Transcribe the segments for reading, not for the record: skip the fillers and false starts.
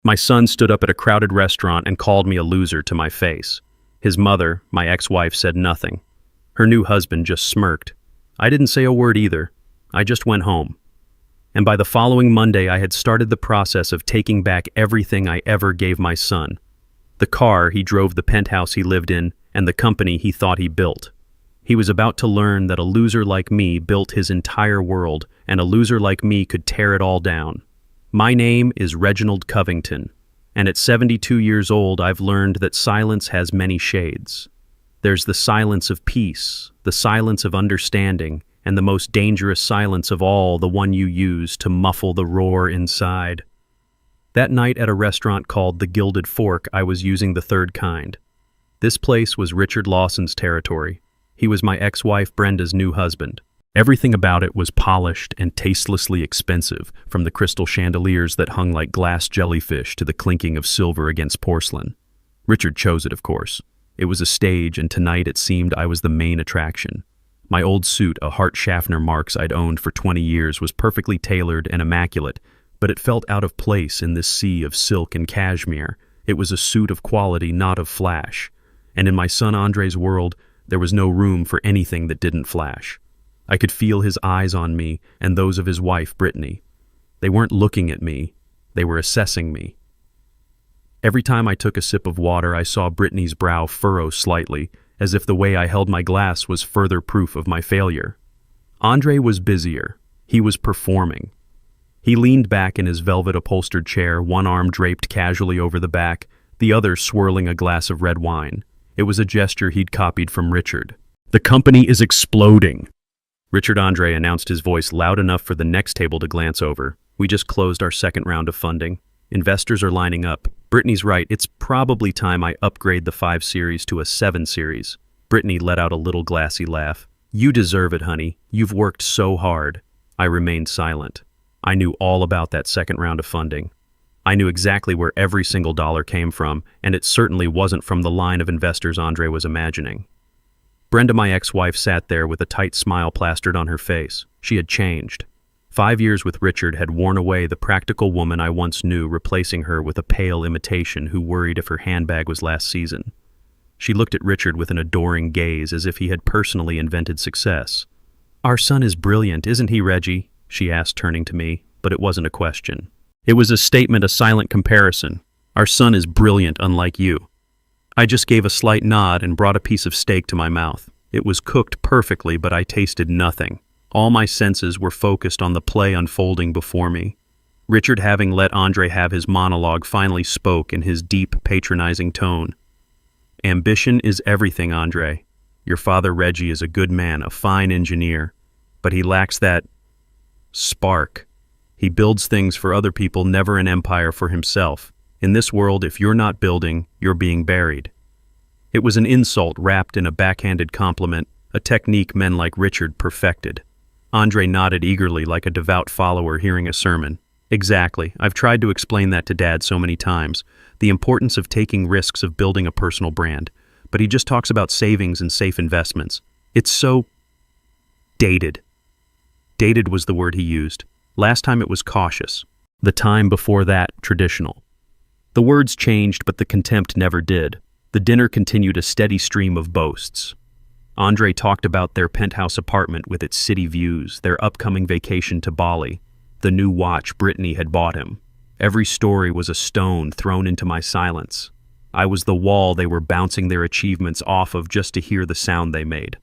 My son stood up at a crowded restaurant and called me a loser to my face. His mother, my ex-wife, said nothing. Her new husband just smirked. I didn't say a word either. I just went home. And by the following Monday, I had started the process of taking back everything I ever gave my son. The car he drove, the penthouse he lived in, and the company he thought he built. He was about to learn that a loser like me built his entire world, and a loser like me could tear it all down. My name is Reginald Covington, and at 72 years old, I've learned that silence has many shades. There's the silence of peace, the silence of understanding, and the most dangerous silence of all, the one you use to muffle the roar inside. That night at a restaurant called The Gilded Fork, I was using the third kind. This place was Richard Lawson's territory. He was my ex-wife Brenda's new husband. Everything about it was polished and tastelessly expensive, from the crystal chandeliers that hung like glass jellyfish to the clinking of silver against porcelain. Richard chose it, of course. It was a stage, and tonight it seemed I was the main attraction. My old suit, a Hart Schaffner Marx I'd owned for 20 years, was perfectly tailored and immaculate, but it felt out of place in this sea of silk and cashmere. It was a suit of quality, not of flash. And in my son Andre's world, there was no room for anything that didn't flash. I could feel his eyes on me and those of his wife, Brittany. They weren't looking at me. They were assessing me. Every time I took a sip of water, I saw Brittany's brow furrow slightly, as if the way I held my glass was further proof of my failure. Andre was busier. He was performing. He leaned back in his velvet-upholstered chair, one arm draped casually over the back, the other swirling a glass of red wine. It was a gesture he'd copied from Richard. "The company is exploding," Richard Andre announced, his voice loud enough for the next table to glance over. "We just closed our second round of funding. Investors are lining up. Brittany's right, it's probably time I upgrade the 5 Series to a 7 Series. Brittany let out a little glassy laugh. "You deserve it, honey. You've worked so hard." I remained silent. I knew all about that second round of funding. I knew exactly where every single dollar came from, and it certainly wasn't from the line of investors Andre was imagining. Brenda, my ex-wife, sat there with a tight smile plastered on her face. She had changed. 5 years with Richard had worn away the practical woman I once knew, replacing her with a pale imitation who worried if her handbag was last season. She looked at Richard with an adoring gaze, as if he had personally invented success. "Our son is brilliant, isn't he, Reggie?" she asked, turning to me, but it wasn't a question. It was a statement, a silent comparison. "Our son is brilliant, unlike you." I just gave a slight nod and brought a piece of steak to my mouth. It was cooked perfectly, but I tasted nothing. All my senses were focused on the play unfolding before me. Richard, having let Andre have his monologue, finally spoke in his deep, patronizing tone. "Ambition is everything, Andre. Your father Reggie is a good man, a fine engineer, but he lacks that spark. He builds things for other people, never an empire for himself. In this world, if you're not building, you're being buried." It was an insult wrapped in a backhanded compliment, a technique men like Richard perfected. Andre nodded eagerly, like a devout follower hearing a sermon. "Exactly. I've tried to explain that to Dad so many times, the importance of taking risks, of building a personal brand. But he just talks about savings and safe investments. It's so dated." Dated was the word he used. Last time it was cautious. The time before that, traditional. The words changed, but the contempt never did. The dinner continued a steady stream of boasts. Andre talked about their penthouse apartment with its city views, their upcoming vacation to Bali, the new watch Brittany had bought him. Every story was a stone thrown into my silence. I was the wall they were bouncing their achievements off of just to hear the sound they made.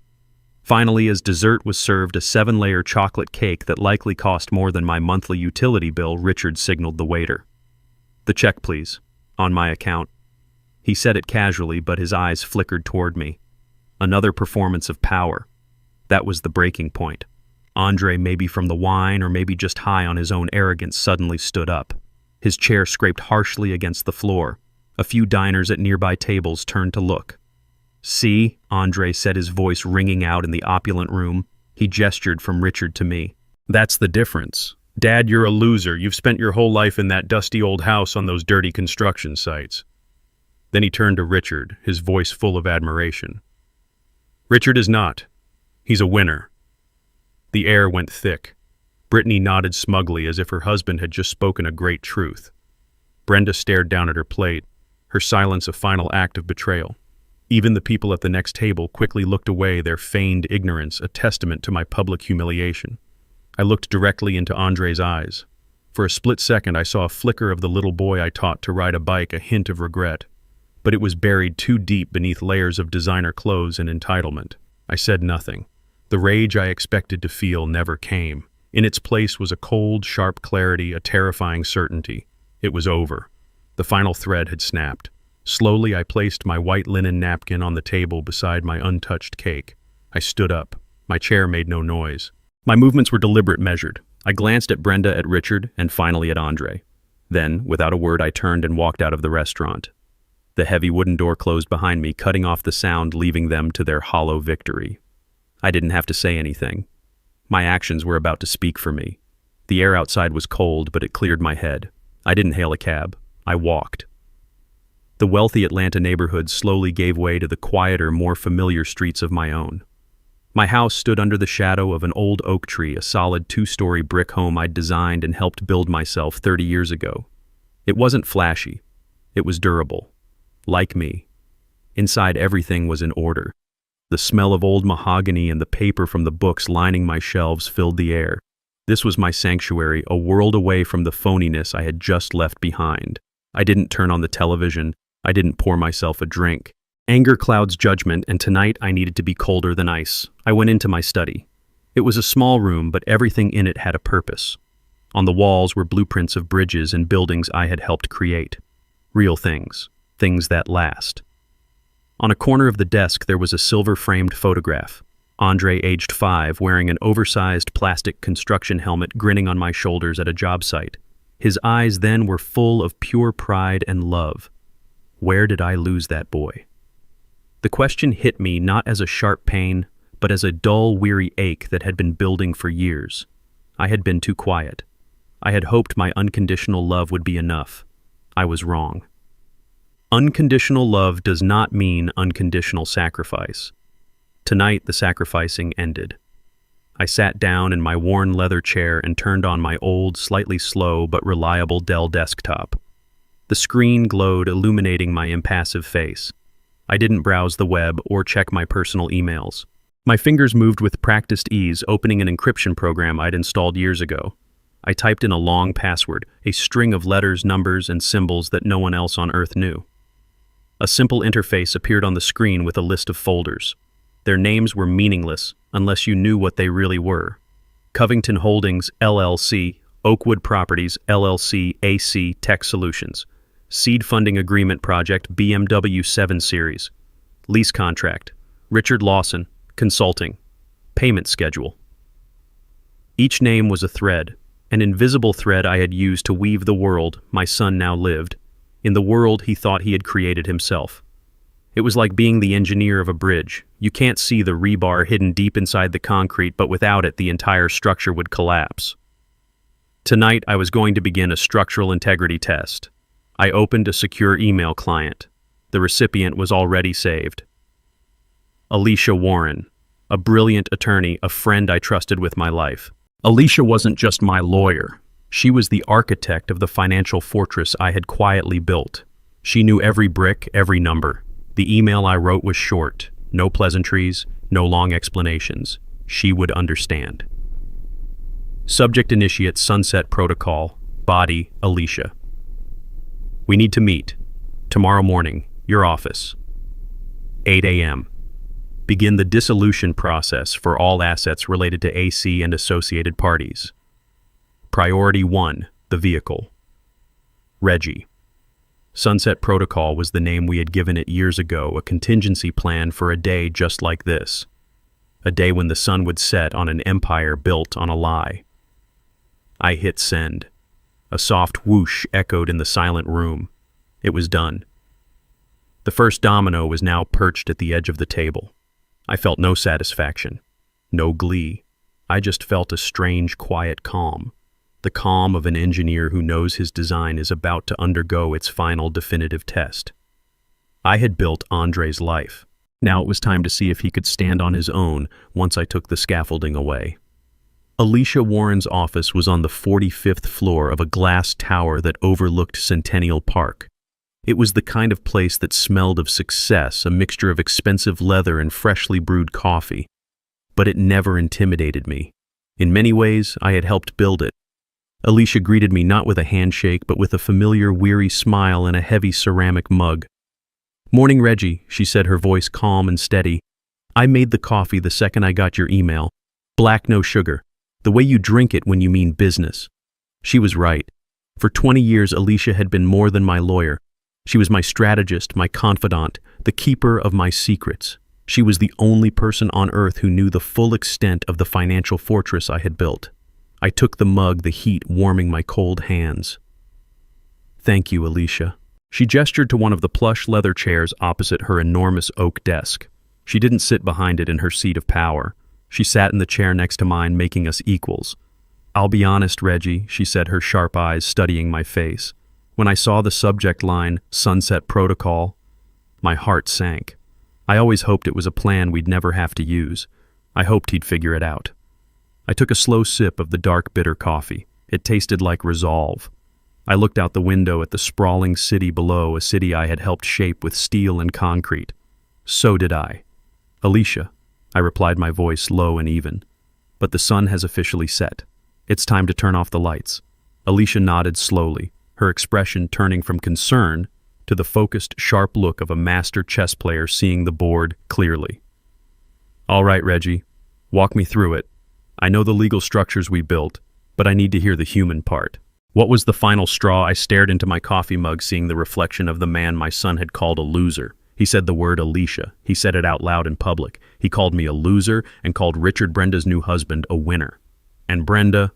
Finally, as dessert was served, a 7-layer chocolate cake that likely cost more than my monthly utility bill, Richard signaled the waiter. "The check, please. On my account." He said it casually, but his eyes flickered toward me. Another performance of power. That was the breaking point. Andre, maybe from the wine or maybe just high on his own arrogance, suddenly stood up. His chair scraped harshly against the floor. A few diners at nearby tables turned to look. "See," Andre said, his voice ringing out in the opulent room. He gestured from Richard to me. "That's the difference. Dad, you're a loser. You've spent your whole life in that dusty old house on those dirty construction sites." Then he turned to Richard, his voice full of admiration. "Richard is not. He's a winner." The air went thick. Brittany nodded smugly, as if her husband had just spoken a great truth. Brenda stared down at her plate, her silence a final act of betrayal. Even the people at the next table quickly looked away, their feigned ignorance a testament to my public humiliation. I looked directly into Andre's eyes. For a split second, I saw a flicker of the little boy I taught to ride a bike, a hint of regret. But it was buried too deep beneath layers of designer clothes and entitlement. I said nothing. The rage I expected to feel never came. In its place was a cold, sharp clarity, a terrifying certainty. It was over. The final thread had snapped. Slowly, I placed my white linen napkin on the table beside my untouched cake. I stood up. My chair made no noise. My movements were deliberate, measured. I glanced at Brenda, at Richard, and finally at Andre. Then, without a word, I turned and walked out of the restaurant. The heavy wooden door closed behind me, cutting off the sound, leaving them to their hollow victory. I didn't have to say anything. My actions were about to speak for me. The air outside was cold, but it cleared my head. I didn't hail a cab. I walked. The wealthy Atlanta neighborhood slowly gave way to the quieter, more familiar streets of my own. My house stood under the shadow of an old oak tree, a solid 2-story brick home I'd designed and helped build myself 30 years ago. It wasn't flashy. It was durable. Like me. Inside, everything was in order. The smell of old mahogany and the paper from the books lining my shelves filled the air. This was my sanctuary, a world away from the phoniness I had just left behind. I didn't turn on the television. I didn't pour myself a drink. Anger clouds judgment, and tonight I needed to be colder than ice. I went into my study. It was a small room, but everything in it had a purpose. On the walls were blueprints of bridges and buildings I had helped create. Real things. Things that last. On a corner of the desk there was a silver-framed photograph. Andre, aged 5, wearing an oversized plastic construction helmet, grinning on my shoulders at a job site. His eyes then were full of pure pride and love. Where did I lose that boy? The question hit me not as a sharp pain, but as a dull, weary ache that had been building for years. I had been too quiet. I had hoped my unconditional love would be enough. I was wrong. Unconditional love does not mean unconditional sacrifice. Tonight, the sacrificing ended. I sat down in my worn leather chair and turned on my old, slightly slow but reliable Dell desktop. The screen glowed, illuminating my impassive face. I didn't browse the web or check my personal emails. My fingers moved with practiced ease, opening an encryption program I'd installed years ago. I typed in a long password, a string of letters, numbers, and symbols that no one else on Earth knew. A simple interface appeared on the screen with a list of folders. Their names were meaningless unless you knew what they really were. Covington Holdings, LLC, Oakwood Properties, LLC, AC Tech Solutions. Seed Funding Agreement Project, BMW 7 Series. Lease Contract, Richard Lawson, Consulting. Payment Schedule. Each name was a thread, an invisible thread I had used to weave the world my son now lived, in the world he thought he had created himself. It was like being the engineer of a bridge. You can't see the rebar hidden deep inside the concrete, but without it, the entire structure would collapse. Tonight, I was going to begin a structural integrity test. I opened a secure email client. The recipient was already saved. Alicia Warren, a brilliant attorney, a friend I trusted with my life. Alicia wasn't just my lawyer. She was the architect of the financial fortress I had quietly built. She knew every brick, every number. The email I wrote was short. No pleasantries, no long explanations. She would understand. Subject initiate Sunset Protocol. Body Alicia. We need to meet. Tomorrow morning, your office. 8 a.m. Begin the dissolution process for all assets related to AC and associated parties. Priority 1, the vehicle. Reggie. Sunset Protocol was the name we had given it years ago, a contingency plan for a day just like this. A day when the sun would set on an empire built on a lie. I hit send. A soft whoosh echoed in the silent room. It was done. The first domino was now perched at the edge of the table. I felt no satisfaction, no glee. I just felt a strange, quiet calm. The calm of an engineer who knows his design is about to undergo its final definitive test. I had built Andre's life. Now it was time to see if he could stand on his own once I took the scaffolding away. Alicia Warren's office was on the 45th floor of a glass tower that overlooked Centennial Park. It was the kind of place that smelled of success, a mixture of expensive leather and freshly brewed coffee. But it never intimidated me. In many ways, I had helped build it. Alicia greeted me not with a handshake, but with a familiar, weary smile and a heavy ceramic mug. "Morning, Reggie," she said, her voice calm and steady. "I made the coffee the second I got your email. Black, no sugar. The way you drink it when you mean business." She was right. For 20 years, Alicia had been more than my lawyer. She was my strategist, my confidant, the keeper of my secrets. She was the only person on earth who knew the full extent of the financial fortress I had built. I took the mug, the heat warming my cold hands. "Thank you, Alicia." She gestured to one of the plush leather chairs opposite her enormous oak desk. She didn't sit behind it in her seat of power. She sat in the chair next to mine, making us equals. "I'll be honest, Reggie," she said, her sharp eyes studying my face. "When I saw the subject line, Sunset Protocol, my heart sank. I always hoped it was a plan we'd never have to use. I hoped he'd figure it out." I took a slow sip of the dark, bitter coffee. It tasted like resolve. I looked out the window at the sprawling city below, a city I had helped shape with steel and concrete. "So did I." "Alicia," I replied, my voice low and even. "But the sun has officially set. It's time to turn off the lights." Alicia nodded slowly, her expression turning from concern to the focused, sharp look of a master chess player seeing the board clearly. "All right, Reggie, walk me through it. I know the legal structures we built, but I need to hear the human part." What was the final straw? I stared into my coffee mug, seeing the reflection of the man my son had called a loser. He said the word Alicia. He said it out loud in public. He called me a loser and called Richard, Brenda's new husband, a winner. And Brenda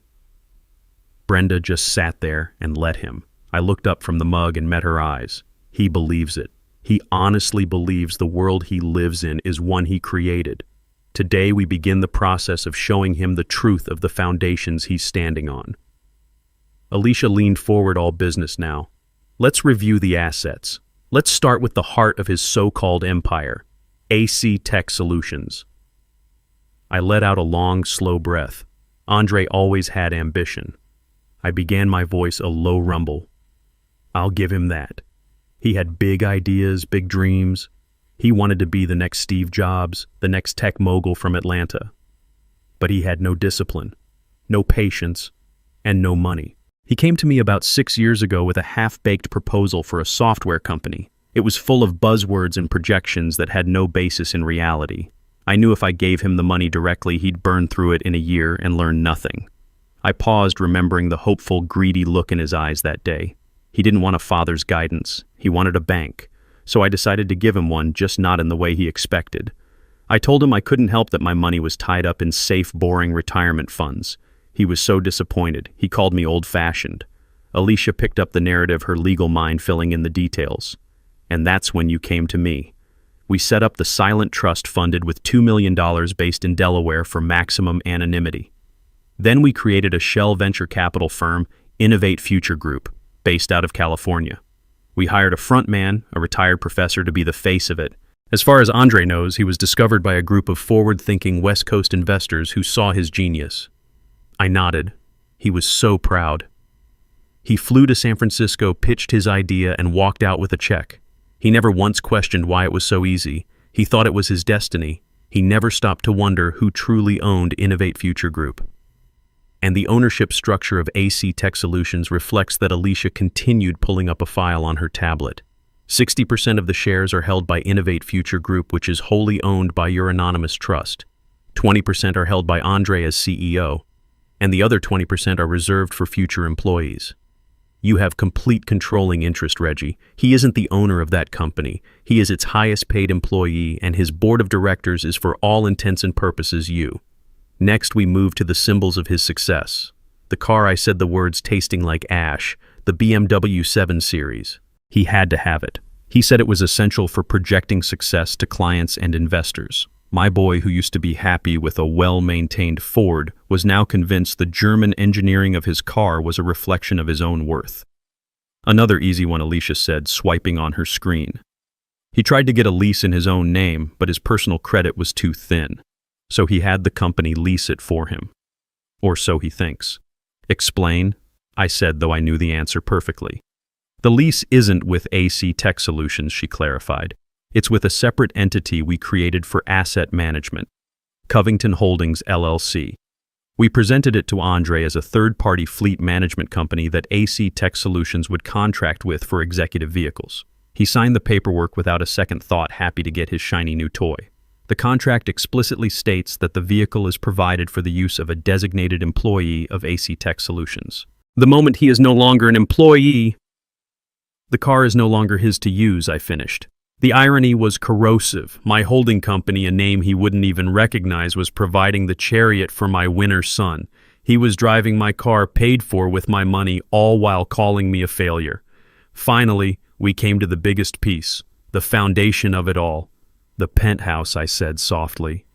just sat there and let him. I looked up from the mug and met her eyes. He believes it. He honestly believes the world he lives in is one he created. Today we begin the process of showing him the truth of the foundations he's standing on. Alicia leaned forward, all business now. "Let's review the assets. Let's start with the heart of his so-called empire, AC Tech Solutions." I let out a long, slow breath. Andre always had ambition. I began, my voice a low rumble. I'll give him that. He had big ideas, big dreams. He wanted to be the next Steve Jobs, the next tech mogul from Atlanta. But he had no discipline, no patience, and no money. He came to me about 6 years ago with a half-baked proposal for a software company. It was full of buzzwords and projections that had no basis in reality. I knew if I gave him the money directly, he'd burn through it in a year and learn nothing. I paused, remembering the hopeful, greedy look in his eyes that day. He didn't want a father's guidance. He wanted a bank. So I decided to give him one, just not in the way he expected. I told him I couldn't help that my money was tied up in safe, boring retirement funds. He was so disappointed. He called me old-fashioned. Alicia picked up the narrative, her legal mind filling in the details. And that's when you came to me. We set up the silent trust funded with $2 million based in Delaware for maximum anonymity. Then we created a shell venture capital firm, Innovate Future Group, based out of California. We hired a front man, a retired professor, to be the face of it. As far as Andre knows, he was discovered by a group of forward-thinking West Coast investors who saw his genius. I nodded. He was so proud. He flew to San Francisco, pitched his idea, and walked out with a check. He never once questioned why it was so easy. He thought it was his destiny. He never stopped to wonder who truly owned Innovate Future Group. And the ownership structure of AC Tech Solutions reflects that Alicia continued pulling up a file on her tablet. 60% of the shares are held by Innovate Future Group, which is wholly owned by your anonymous trust. 20% are held by Andre as CEO, and the other 20% are reserved for future employees. You have complete controlling interest, Reggie. He isn't the owner of that company. He is its highest paid employee, and his board of directors is for all intents and purposes you. Next, we move to the symbols of his success. The car, I said the words tasting like ash, the BMW 7 Series. He had to have it. He said it was essential for projecting success to clients and investors. My boy, who used to be happy with a well-maintained Ford, was now convinced the German engineering of his car was a reflection of his own worth. Another easy one, Alicia said, swiping on her screen. He tried to get a lease in his own name, but his personal credit was too thin. So he had the company lease it for him. Or so he thinks. Explain, I said, though I knew the answer perfectly. The lease isn't with AC Tech Solutions, she clarified. It's with a separate entity we created for asset management, Covington Holdings LLC. We presented it to Andre as a third-party fleet management company that AC Tech Solutions would contract with for executive vehicles. He signed the paperwork without a second thought, happy to get his shiny new toy. The contract explicitly states that the vehicle is provided for the use of a designated employee of AC Tech Solutions. The moment he is no longer an employee, the car is no longer his to use, I finished. The irony was corrosive. My holding company, a name he wouldn't even recognize, was providing the chariot for my winner son. He was driving my car paid for with my money, all while calling me a failure. Finally, we came to the biggest piece, the foundation of it all. The penthouse, I said softly.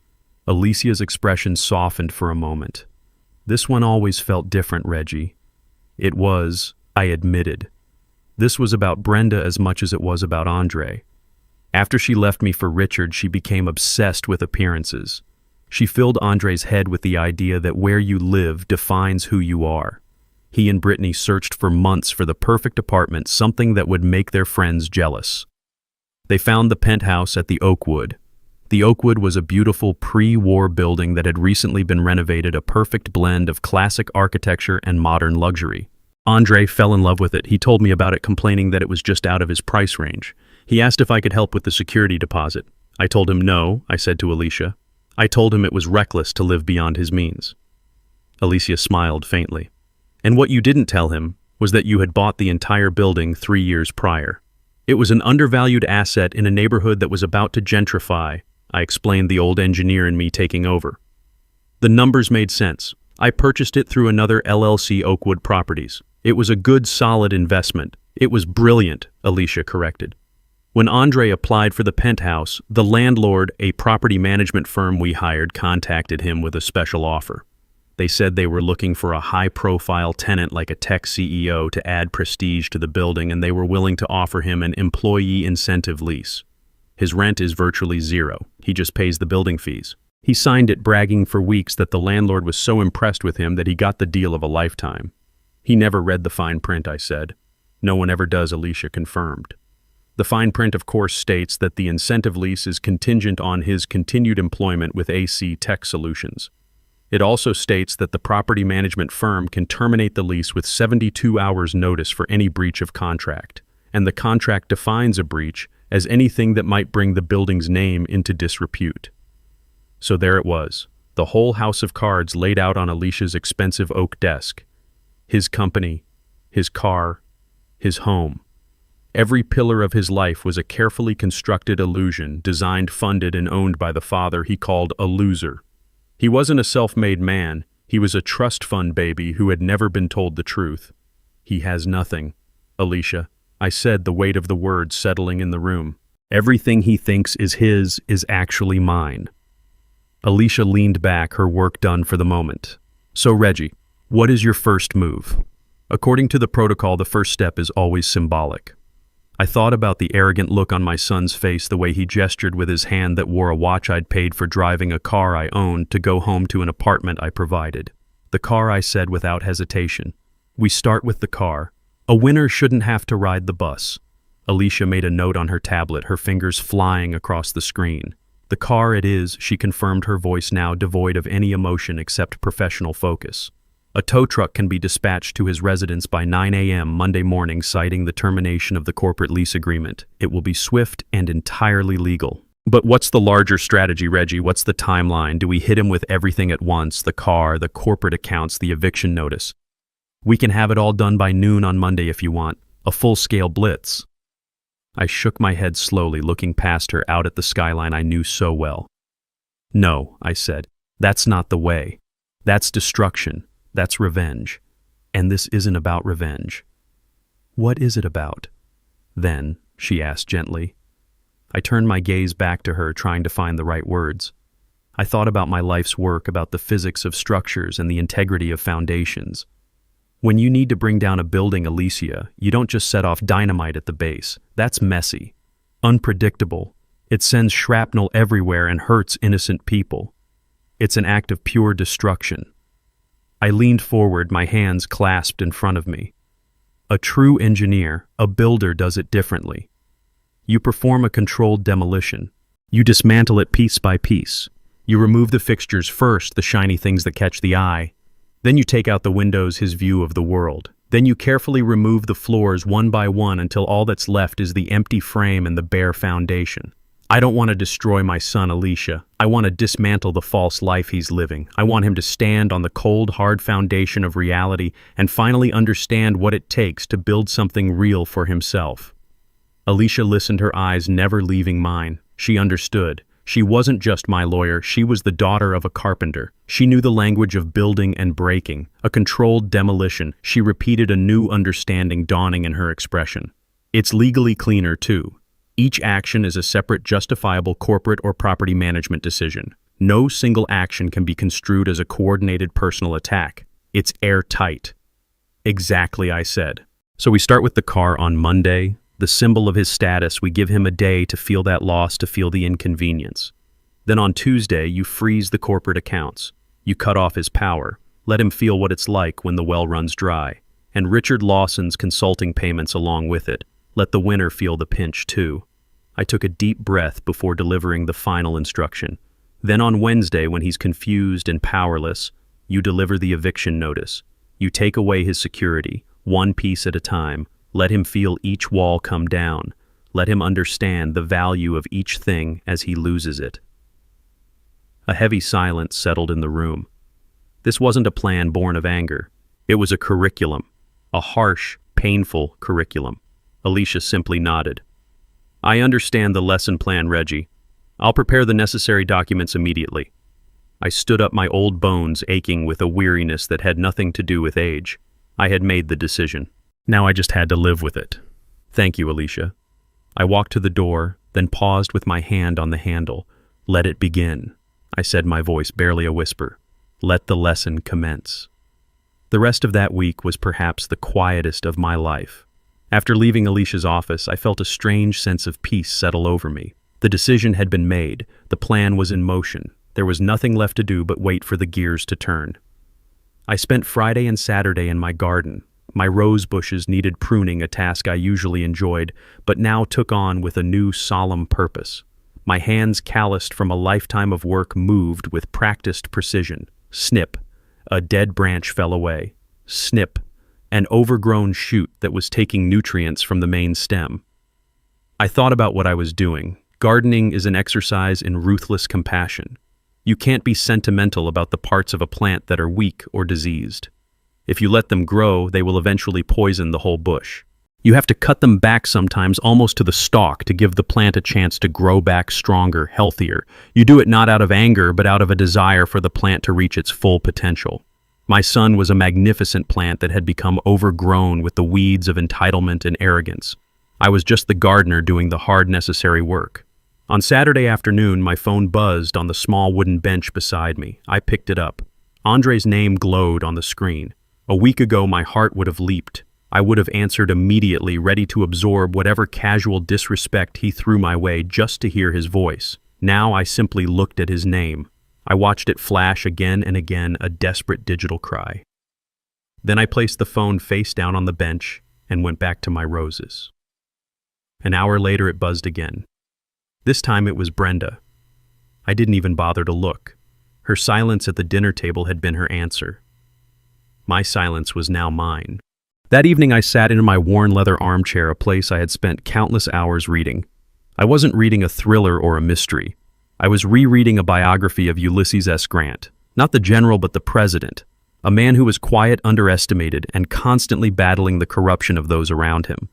Alicia's expression softened for a moment. This one always felt different, Reggie. It was, I admitted. This was about Brenda as much as it was about Andre. After she left me for Richard, she became obsessed with appearances. She filled Andre's head with the idea that where you live defines who you are. He and Brittany searched for months for the perfect apartment, something that would make their friends jealous. They found the penthouse at the Oakwood. The Oakwood was a beautiful pre-war building that had recently been renovated, a perfect blend of classic architecture and modern luxury. Andre fell in love with it. He told me about it, complaining that it was just out of his price range. He asked if I could help with the security deposit. I told him no, I said to Alicia. I told him it was reckless to live beyond his means. Alicia smiled faintly. And what you didn't tell him was that you had bought the entire building 3 years prior. It was an undervalued asset in a neighborhood that was about to gentrify, I explained, the old engineer in me taking over. The numbers made sense. I purchased it through another LLC, Oakwood Properties. It was a good, solid investment. It was brilliant, Alicia corrected. When Andre applied for the penthouse, the landlord, a property management firm we hired, contacted him with a special offer. They said they were looking for a high-profile tenant like a tech CEO to add prestige to the building, and they were willing to offer him an employee incentive lease. His rent is virtually zero. He just pays the building fees. He signed it, bragging for weeks that the landlord was so impressed with him that he got the deal of a lifetime. He never read the fine print, I said. No one ever does, Alicia confirmed. The fine print, of course, states that the incentive lease is contingent on his continued employment with AC Tech Solutions. It also states that the property management firm can terminate the lease with 72 hours notice for any breach of contract, and the contract defines a breach as anything that might bring the building's name into disrepute. So there it was, the whole house of cards laid out on Alicia's expensive oak desk. His company, his car, his home. Every pillar of his life was a carefully constructed illusion, designed, funded, and owned by the father he called a loser. He wasn't a self-made man. He was a trust fund baby who had never been told the truth. He has nothing, Alicia, I said, the weight of the words settling in the room. Everything he thinks is his is actually mine. Alicia leaned back, her work done for the moment. So, Reggie, what is your first move? According to the protocol, the first step is always symbolic. I thought about the arrogant look on my son's face, the way he gestured with his hand that wore a watch I'd paid for, driving a car I owned to go home to an apartment I provided. The car, I said without hesitation. We start with the car. A winner shouldn't have to ride the bus. Alicia made a note on her tablet, her fingers flying across the screen. The car it is, she confirmed, her voice now devoid of any emotion except professional focus. A tow truck can be dispatched to his residence by 9 a.m. Monday morning, citing the termination of the corporate lease agreement. It will be swift and entirely legal. But what's the larger strategy, Reggie? What's the timeline? Do we hit him with everything at once? The car, the corporate accounts, the eviction notice? We can have it all done by noon on Monday if you want. A full-scale blitz. I shook my head slowly, looking past her out at the skyline I knew so well. No, I said. That's not the way. That's destruction. That's revenge. And this isn't about revenge. What is it about? Then, she asked gently. I turned my gaze back to her, trying to find the right words. I thought about my life's work, about the physics of structures and the integrity of foundations. When you need to bring down a building, Alicia, you don't just set off dynamite at the base. That's messy, unpredictable. It sends shrapnel everywhere and hurts innocent people. It's an act of pure destruction. I leaned forward, my hands clasped in front of me. A true engineer, a builder, does it differently. You perform a controlled demolition. You dismantle it piece by piece. You remove the fixtures first, the shiny things that catch the eye. Then you take out the windows, his view of the world. Then you carefully remove the floors one by one until all that's left is the empty frame and the bare foundation. I don't want to destroy my son, Alicia. I want to dismantle the false life he's living. I want him to stand on the cold, hard foundation of reality and finally understand what it takes to build something real for himself. Alicia listened, her eyes never leaving mine. She understood. She wasn't just my lawyer, she was the daughter of a carpenter. She knew the language of building and breaking, a controlled demolition. She repeated, a new understanding dawning in her expression. It's legally cleaner, too. Each action is a separate, justifiable corporate or property management decision. No single action can be construed as a coordinated personal attack. It's airtight. Exactly, I said. So we start with the car on Monday. The symbol of his status, we give him a day to feel that loss, to feel the inconvenience. Then on Tuesday, you freeze the corporate accounts. You cut off his power. Let him feel what it's like when the well runs dry. And Richard Lawson's consulting payments along with it. Let the winner feel the pinch too. I took a deep breath before delivering the final instruction. Then on Wednesday, when he's confused and powerless, you deliver the eviction notice. You take away his security, one piece at a time. Let him feel each wall come down. Let him understand the value of each thing as he loses it. A heavy silence settled in the room. This wasn't a plan born of anger. It was a curriculum, a harsh, painful curriculum. Alicia simply nodded. I understand the lesson plan, Reggie. I'll prepare the necessary documents immediately. I stood up, my old bones aching with a weariness that had nothing to do with age. I had made the decision. Now I just had to live with it. Thank you, Alicia. I walked to the door, then paused with my hand on the handle. Let it begin, I said, my voice barely a whisper. Let the lesson commence. The rest of that week was perhaps the quietest of my life. After leaving Alicia's office, I felt a strange sense of peace settle over me. The decision had been made. The plan was in motion. There was nothing left to do but wait for the gears to turn. I spent Friday and Saturday in my garden. My rose bushes needed pruning, a task I usually enjoyed, but now took on with a new solemn purpose. My hands, calloused from a lifetime of work, moved with practiced precision. Snip, a dead branch fell away. Snip, an overgrown shoot that was taking nutrients from the main stem. I thought about what I was doing. Gardening is an exercise in ruthless compassion. You can't be sentimental about the parts of a plant that are weak or diseased. If you let them grow, they will eventually poison the whole bush. You have to cut them back sometimes almost to the stalk to give the plant a chance to grow back stronger, healthier. You do it not out of anger, but out of a desire for the plant to reach its full potential. My son was a magnificent plant that had become overgrown with the weeds of entitlement and arrogance. I was just the gardener doing the hard, necessary work. On Saturday afternoon, my phone buzzed on the small wooden bench beside me. I picked it up. Andre's name glowed on the screen. A week ago, my heart would have leaped. I would have answered immediately, ready to absorb whatever casual disrespect he threw my way just to hear his voice. Now I simply looked at his name. I watched it flash again and again, a desperate digital cry. Then I placed the phone face down on the bench and went back to my roses. An hour later, it buzzed again. This time it was Brenda. I didn't even bother to look. Her silence at the dinner table had been her answer. My silence was now mine. That evening I sat in my worn leather armchair, a place I had spent countless hours reading. I wasn't reading a thriller or a mystery. I was rereading a biography of Ulysses S. Grant, not the general but the president, a man who was quiet, underestimated, and constantly battling the corruption of those around him.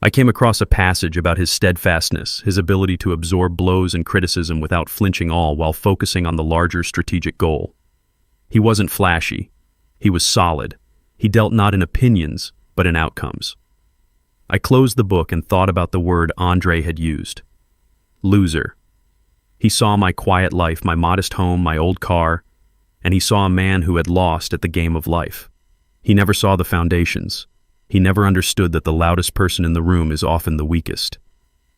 I came across a passage about his steadfastness, his ability to absorb blows and criticism without flinching all while focusing on the larger strategic goal. He wasn't flashy. He was solid. He dealt not in opinions, but in outcomes. I closed the book and thought about the word Andre had used. Loser. He saw my quiet life, my modest home, my old car, and he saw a man who had lost at the game of life. He never saw the foundations. He never understood that the loudest person in the room is often the weakest.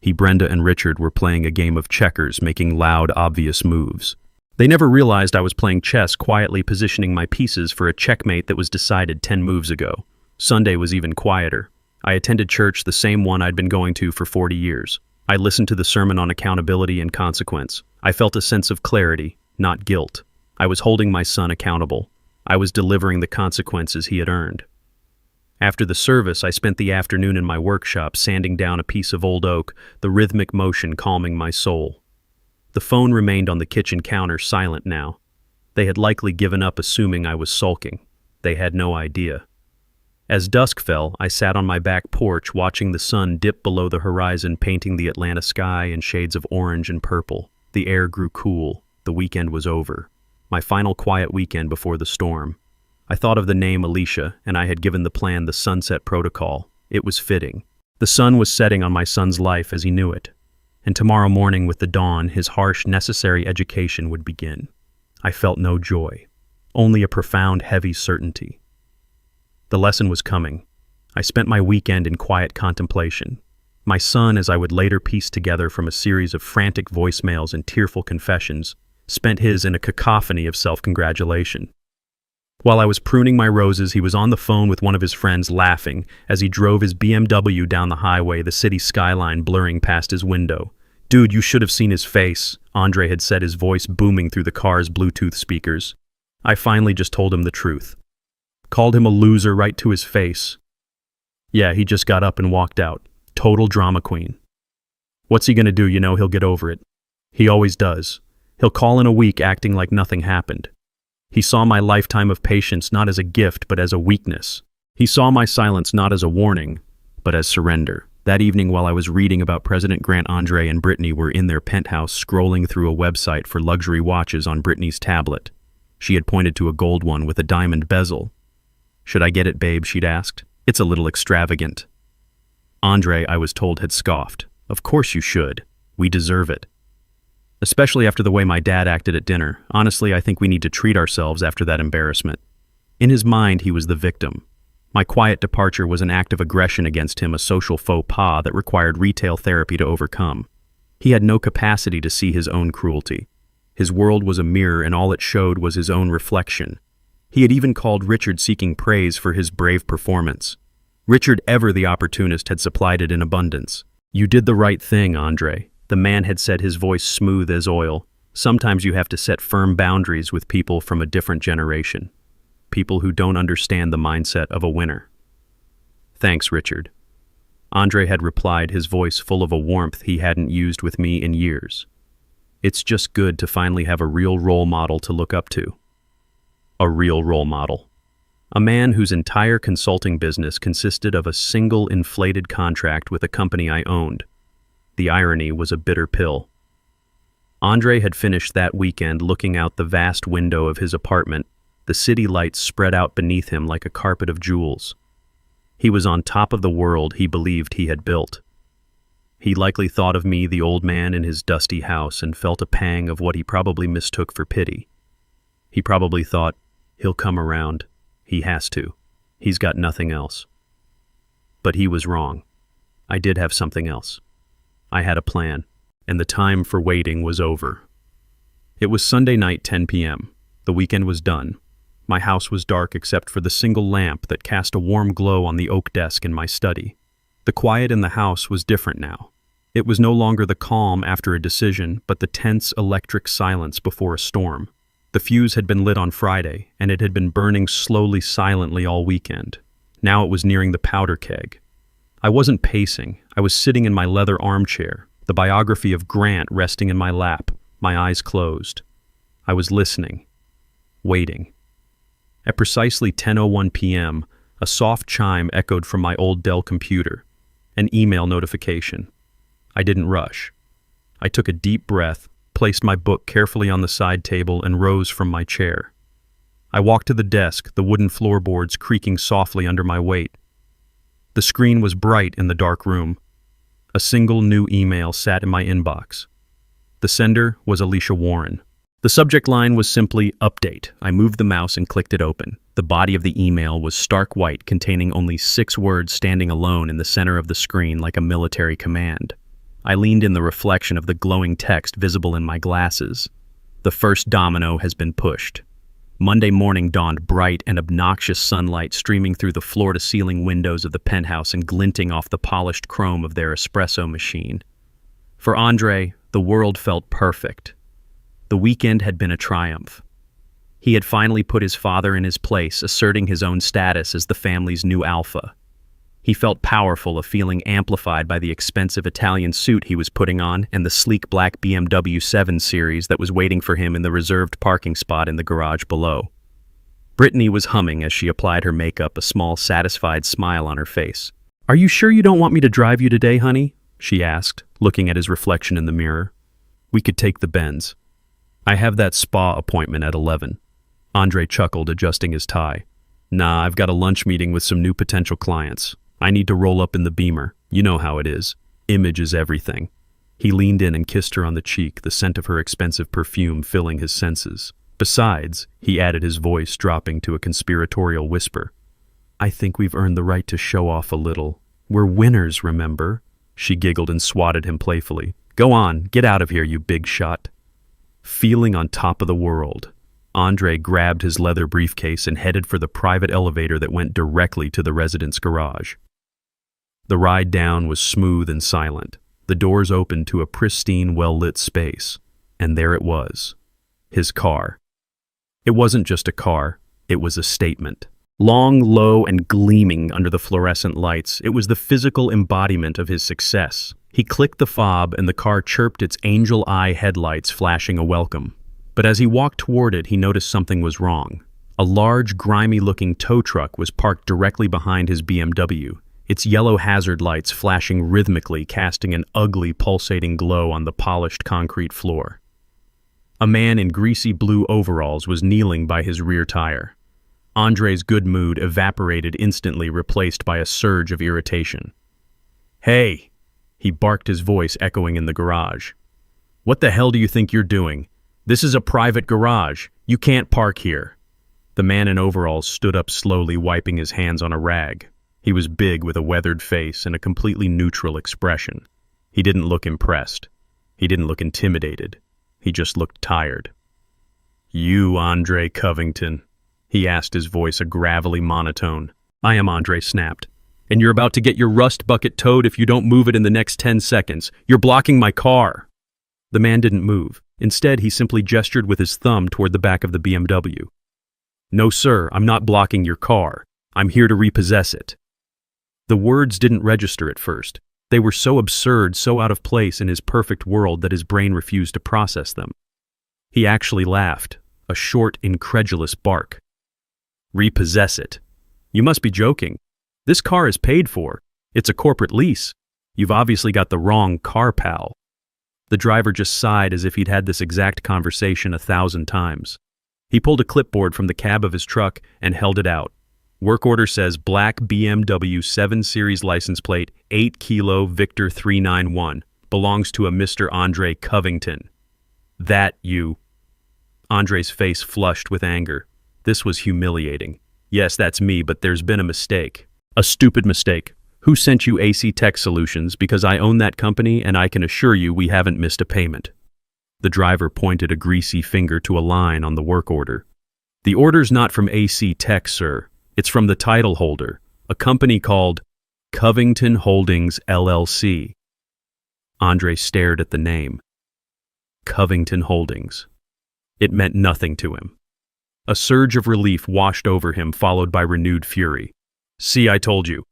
He, Brenda, and Richard were playing a game of checkers, making loud, obvious moves. They never realized I was playing chess, quietly positioning my pieces for a checkmate that was decided 10 moves ago. Sunday was even quieter. I attended church, the same one I'd been going to for 40 years. I listened to the sermon on accountability and consequence. I felt a sense of clarity, not guilt. I was holding my son accountable. I was delivering the consequences he had earned. After the service, I spent the afternoon in my workshop sanding down a piece of old oak, the rhythmic motion calming my soul. The phone remained on the kitchen counter, silent now. They had likely given up, assuming I was sulking. They had no idea. As dusk fell, I sat on my back porch watching the sun dip below the horizon, painting the Atlanta sky in shades of orange and purple. The air grew cool. The weekend was over. My final quiet weekend before the storm. I thought of the name Alicia, and I had given the plan the Sunset Protocol. It was fitting. The sun was setting on my son's life as he knew it. And tomorrow morning with the dawn, his harsh, necessary education would begin. I felt no joy, only a profound, heavy certainty. The lesson was coming. I spent my weekend in quiet contemplation. My son, as I would later piece together from a series of frantic voicemails and tearful confessions, spent his in a cacophony of self-congratulation. While I was pruning my roses, he was on the phone with one of his friends, laughing as he drove his BMW down the highway, the city skyline blurring past his window. "Dude, you should have seen his face," Andre had said, his voice booming through the car's Bluetooth speakers. I finally just told him the truth. Called him a loser right to his face. Yeah, he just got up and walked out. Total drama queen. What's he gonna do? He'll get over it. He always does. He'll call in a week acting like nothing happened. He saw my lifetime of patience not as a gift, but as a weakness. He saw my silence not as a warning, but as surrender. That evening, while I was reading about President Grant, Andre and Brittany were in their penthouse scrolling through a website for luxury watches on Brittany's tablet. She had pointed to a gold one with a diamond bezel. "Should I get it, babe?" she'd asked. "It's a little extravagant." Andre, I was told, had scoffed. "Of course you should. We deserve it. Especially after the way my dad acted at dinner. Honestly, I think we need to treat ourselves after that embarrassment." In his mind, he was the victim. My quiet departure was an act of aggression against him, a social faux pas that required retail therapy to overcome. He had no capacity to see his own cruelty. His world was a mirror, and all it showed was his own reflection. He had even called Richard, seeking praise for his brave performance. Richard, ever the opportunist, had supplied it in abundance. "You did the right thing, Andre," the man had said, his voice smooth as oil. "Sometimes you have to set firm boundaries with people from a different generation. People who don't understand the mindset of a winner." "Thanks, Richard." Andre had replied, his voice full of a warmth he hadn't used with me in years. "It's just good to finally have a real role model to look up to." A real role model. A man whose entire consulting business consisted of a single inflated contract with a company I owned. The irony was a bitter pill. Andre had finished that weekend looking out the vast window of his apartment, the city lights spread out beneath him like a carpet of jewels. He was on top of the world he believed he had built. He likely thought of me, the old man in his dusty house, and felt a pang of what he probably mistook for pity. He probably thought, "He'll come around. He has to. He's got nothing else." But he was wrong. I did have something else. I had a plan, and the time for waiting was over. It was Sunday night, 10 p.m. The weekend was done. My house was dark except for the single lamp that cast a warm glow on the oak desk in my study. The quiet in the house was different now. It was no longer the calm after a decision, but the tense electric silence before a storm. The fuse had been lit on Friday, and it had been burning slowly, silently all weekend. Now it was nearing the powder keg. I wasn't pacing. I was sitting in my leather armchair, the biography of Grant resting in my lap, my eyes closed. I was listening, waiting. At precisely 10:01 p.m., a soft chime echoed from my old Dell computer, an email notification. I didn't rush. I took a deep breath, placed my book carefully on the side table, and rose from my chair. I walked to the desk, the wooden floorboards creaking softly under my weight. The screen was bright in the dark room. A single new email sat in my inbox. The sender was Alicia Warren. The subject line was simply "Update." I moved the mouse and clicked it open. The body of the email was stark white, containing only 6 words standing alone in the center of the screen like a military command. I leaned in the reflection of the glowing text visible in my glasses. The first domino has been pushed. Monday morning dawned bright and obnoxious sunlight streaming through the floor-to-ceiling windows of the penthouse and glinting off the polished chrome of their espresso machine. For Andre, the world felt perfect. The weekend had been a triumph. He had finally put his father in his place, asserting his own status as the family's new alpha. He felt powerful, a feeling amplified by the expensive Italian suit he was putting on and the sleek black BMW 7 Series that was waiting for him in the reserved parking spot in the garage below. Brittany was humming as she applied her makeup, a small, satisfied smile on her face. "Are you sure you don't want me to drive you today, honey?" she asked, looking at his reflection in the mirror. "We could take the Benz. I have that spa appointment at 11. Andre chuckled, adjusting his tie. "Nah, I've got a lunch meeting with some new potential clients. I need to roll up in the Beamer. You know how it is. Image is everything." He leaned in and kissed her on the cheek, the scent of her expensive perfume filling his senses. "Besides," he added, his voice dropping to a conspiratorial whisper, "I think we've earned the right to show off a little. We're winners, remember?" She giggled and swatted him playfully. "Go on, get out of here, you big shot." Feeling on top of the world, Andre grabbed his leather briefcase and headed for the private elevator that went directly to the resident's garage. The ride down was smooth and silent. The doors opened to a pristine, well-lit space. And there it was. His car. It wasn't just a car, it was a statement. Long, low, and gleaming under the fluorescent lights, it was the physical embodiment of his success. He clicked the fob and the car chirped, its angel eye headlights flashing a welcome. But as he walked toward it, he noticed something was wrong. A large, grimy-looking tow truck was parked directly behind his BMW, its yellow hazard lights flashing rhythmically, casting an ugly, pulsating glow on the polished concrete floor. A man in greasy blue overalls was kneeling by his rear tire. Andre's good mood evaporated instantly, replaced by a surge of irritation. "Hey!" he barked, his voice echoing in the garage. "What the hell do you think you're doing? This is a private garage. You can't park here." The man in overalls stood up slowly, wiping his hands on a rag. He was big, with a weathered face and a completely neutral expression. He didn't look impressed. He didn't look intimidated. He just looked tired. "You Andre Covington?" he asked, his voice a gravelly monotone. "I am," Andre snapped. "And you're about to get your rust bucket towed if you don't move it in the next 10 seconds. You're blocking my car." The man didn't move. Instead, he simply gestured with his thumb toward the back of the BMW. "No, sir, I'm not blocking your car. I'm here to repossess it." The words didn't register at first. They were so absurd, so out of place in his perfect world that his brain refused to process them. He actually laughed, a short, incredulous bark. "Repossess it? You must be joking. This car is paid for. It's a corporate lease. You've obviously got the wrong car, pal." The driver just sighed, as if he'd had this exact conversation 1,000 times. He pulled a clipboard from the cab of his truck and held it out. Work order says black BMW 7 Series license plate, 8 Kilo Victor 391. Belongs to a Mr. Andre Covington. "That you..." Andre's face flushed with anger. This was humiliating. "Yes, that's me, but there's been a mistake. A stupid mistake. Who sent you AC Tech Solutions? Because I own that company and I can assure you we haven't missed a payment." The driver pointed a greasy finger to a line on the work order. "The order's not from AC Tech, sir. It's from the title holder, a company called Covington Holdings, LLC. Andre stared at the name. Covington Holdings. It meant nothing to him. A surge of relief washed over him, followed by renewed fury. "See, I told you.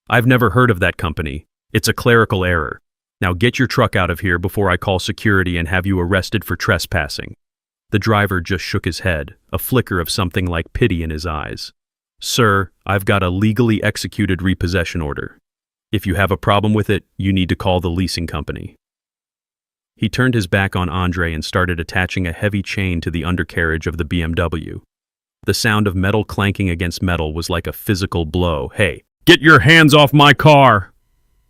I've never heard of that company. It's a clerical error. Now get your truck out of here before I call security and have you arrested for trespassing." The driver just shook his head, a flicker of something like pity in his eyes. "Sir, I've got a legally executed repossession order. If you have a problem with it, you need to call the leasing company." He turned his back on Andre and started attaching a heavy chain to the undercarriage of the BMW. The sound of metal clanking against metal was like a physical blow. "Hey, get your hands off my car!"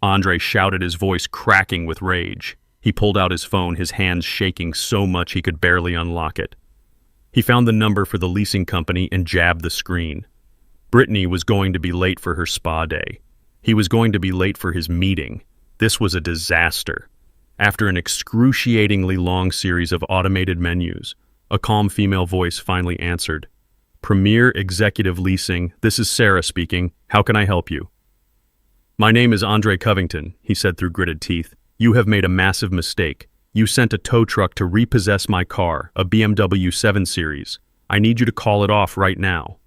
Andre shouted, his voice cracking with rage. He pulled out his phone, his hands shaking so much he could barely unlock it. He found the number for the leasing company and jabbed the screen. Brittany was going to be late for her spa day. He was going to be late for his meeting. This was a disaster. After an excruciatingly long series of automated menus, A calm female voice finally answered. Premier Executive Leasing, this is Sarah speaking. How can I help you? My name is Andre Covington, he said through gritted teeth. You have made a massive mistake. You sent a tow truck to repossess my car, a BMW 7 Series. I need you to call it off right now.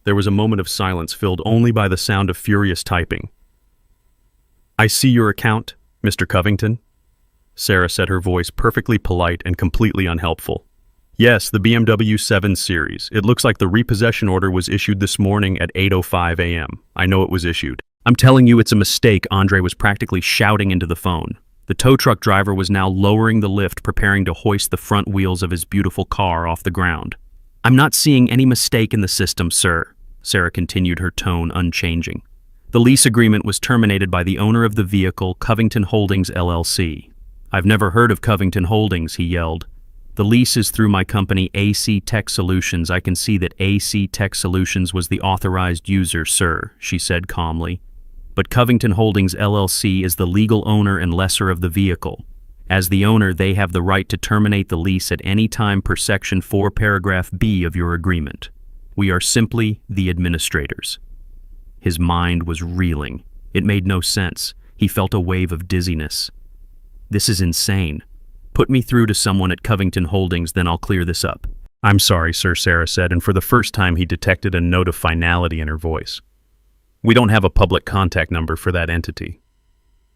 There was a moment of silence filled only by the sound of furious typing. I see your account, Mr. Covington. Sarah said, her voice perfectly polite and completely unhelpful. Yes, the BMW 7 Series. It looks like the repossession order was issued this morning at 8:05 a.m. I know it was issued. I'm telling you it's a mistake, Andre was practically shouting into the phone. The tow truck driver was now lowering the lift, preparing to hoist the front wheels of his beautiful car off the ground. I'm not seeing any mistake in the system, sir, Sarah continued, her tone unchanging. The lease agreement was terminated by the owner of the vehicle, Covington Holdings, LLC. I've never heard of Covington Holdings, he yelled. The lease is through my company, AC Tech Solutions. I can see that AC Tech Solutions was the authorized user, sir, she said calmly. But Covington Holdings, LLC is the legal owner and lessor of the vehicle. As the owner, they have the right to terminate the lease at any time per Section 4, Paragraph B of your agreement. We are simply the administrators. His mind was reeling. It made no sense. He felt a wave of dizziness. This is insane. Put me through to someone at Covington Holdings, then I'll clear this up. I'm sorry, sir, Sarah said, and for the first time he detected a note of finality in her voice. We don't have a public contact number for that entity.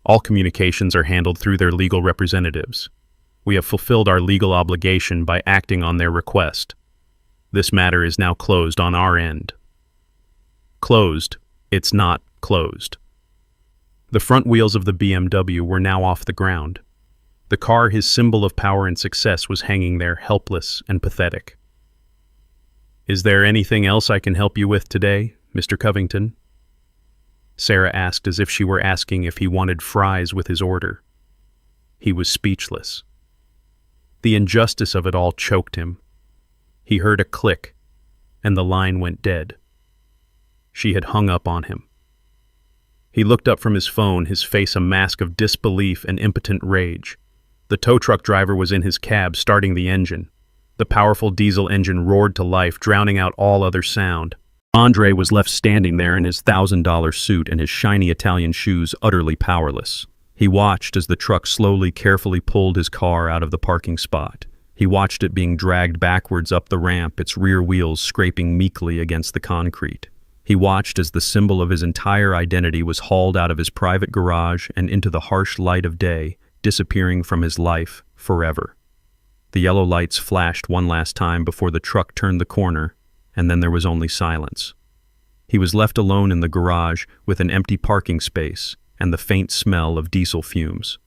All communications are handled through their legal representatives. We have fulfilled our legal obligation by acting on their request. This matter is now closed on our end. Closed. It's not closed. The front wheels of the BMW were now off the ground. The car, his symbol of power and success, was hanging there, helpless and pathetic. Is there anything else I can help you with today, Mr. Covington? Sarah asked, as if she were asking if he wanted fries with his order. He was speechless. The injustice of it all choked him. He heard a click, and the line went dead. She had hung up on him. He looked up from his phone, his face a mask of disbelief and impotent rage. The tow truck driver was in his cab, starting the engine. The powerful diesel engine roared to life, drowning out all other sound. Andre was left standing there in his $1,000 suit and his shiny Italian shoes, utterly powerless. He watched as the truck slowly, carefully pulled his car out of the parking spot. He watched it being dragged backwards up the ramp, its rear wheels scraping meekly against the concrete. He watched as the symbol of his entire identity was hauled out of his private garage and into the harsh light of day, disappearing from his life forever. The yellow lights flashed one last time before the truck turned the corner, and then there was only silence. He was left alone in the garage with an empty parking space and the faint smell of diesel fumes.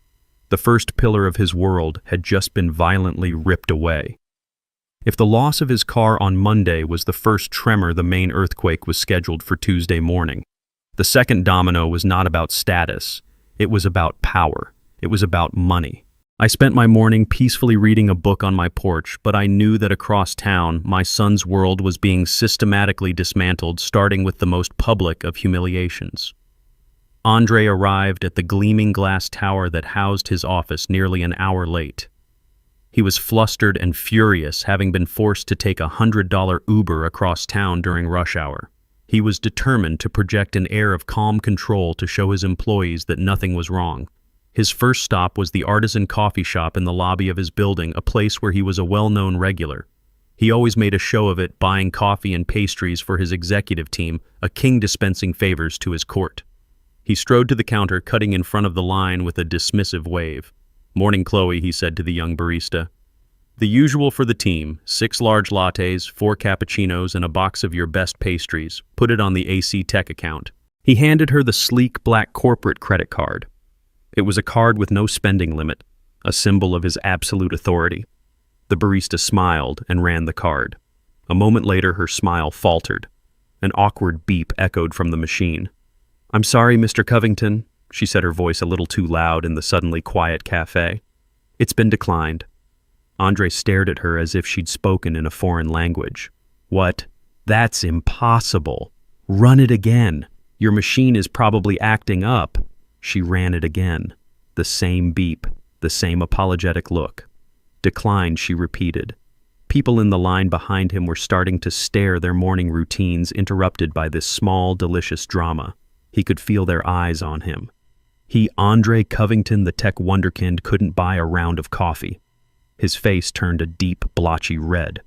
The first pillar of his world had just been violently ripped away. If the loss of his car on Monday was the first tremor, the main earthquake was scheduled for Tuesday morning. The second domino was not about status. It was about power. It was about money. I spent my morning peacefully reading a book on my porch, but I knew that across town, my son's world was being systematically dismantled, starting with the most public of humiliations. Andre arrived at the gleaming glass tower that housed his office nearly an hour late. He was flustered and furious, having been forced to take a $100 Uber across town during rush hour. He was determined to project an air of calm control to show his employees that nothing was wrong. His first stop was the Artisan coffee shop in the lobby of his building, a place where he was a well-known regular. He always made a show of it, buying coffee and pastries for his executive team, a king dispensing favors to his court. He strode to the counter, cutting in front of the line with a dismissive wave. "Morning, Chloe," he said to the young barista. "The usual for the team, 6 large lattes, 4 cappuccinos, and a box of your best pastries. Put it on the AC Tech account." He handed her the sleek black corporate credit card. It was a card with no spending limit, a symbol of his absolute authority. The barista smiled and ran the card. A moment later, her smile faltered. An awkward beep echoed from the machine. "I'm sorry, Mr. Covington," she said, her voice a little too loud in the suddenly quiet cafe. "It's been declined." Andre stared at her as if she'd spoken in a foreign language. "What? That's impossible. Run it again. Your machine is probably acting up." She ran it again. The same beep, the same apologetic look. "Declined," she repeated. People in the line behind him were starting to stare, their morning routines interrupted by this small, delicious drama. He could feel their eyes on him. He, Andre Covington, the tech wonderkind, couldn't buy a round of coffee. His face turned a deep, blotchy red.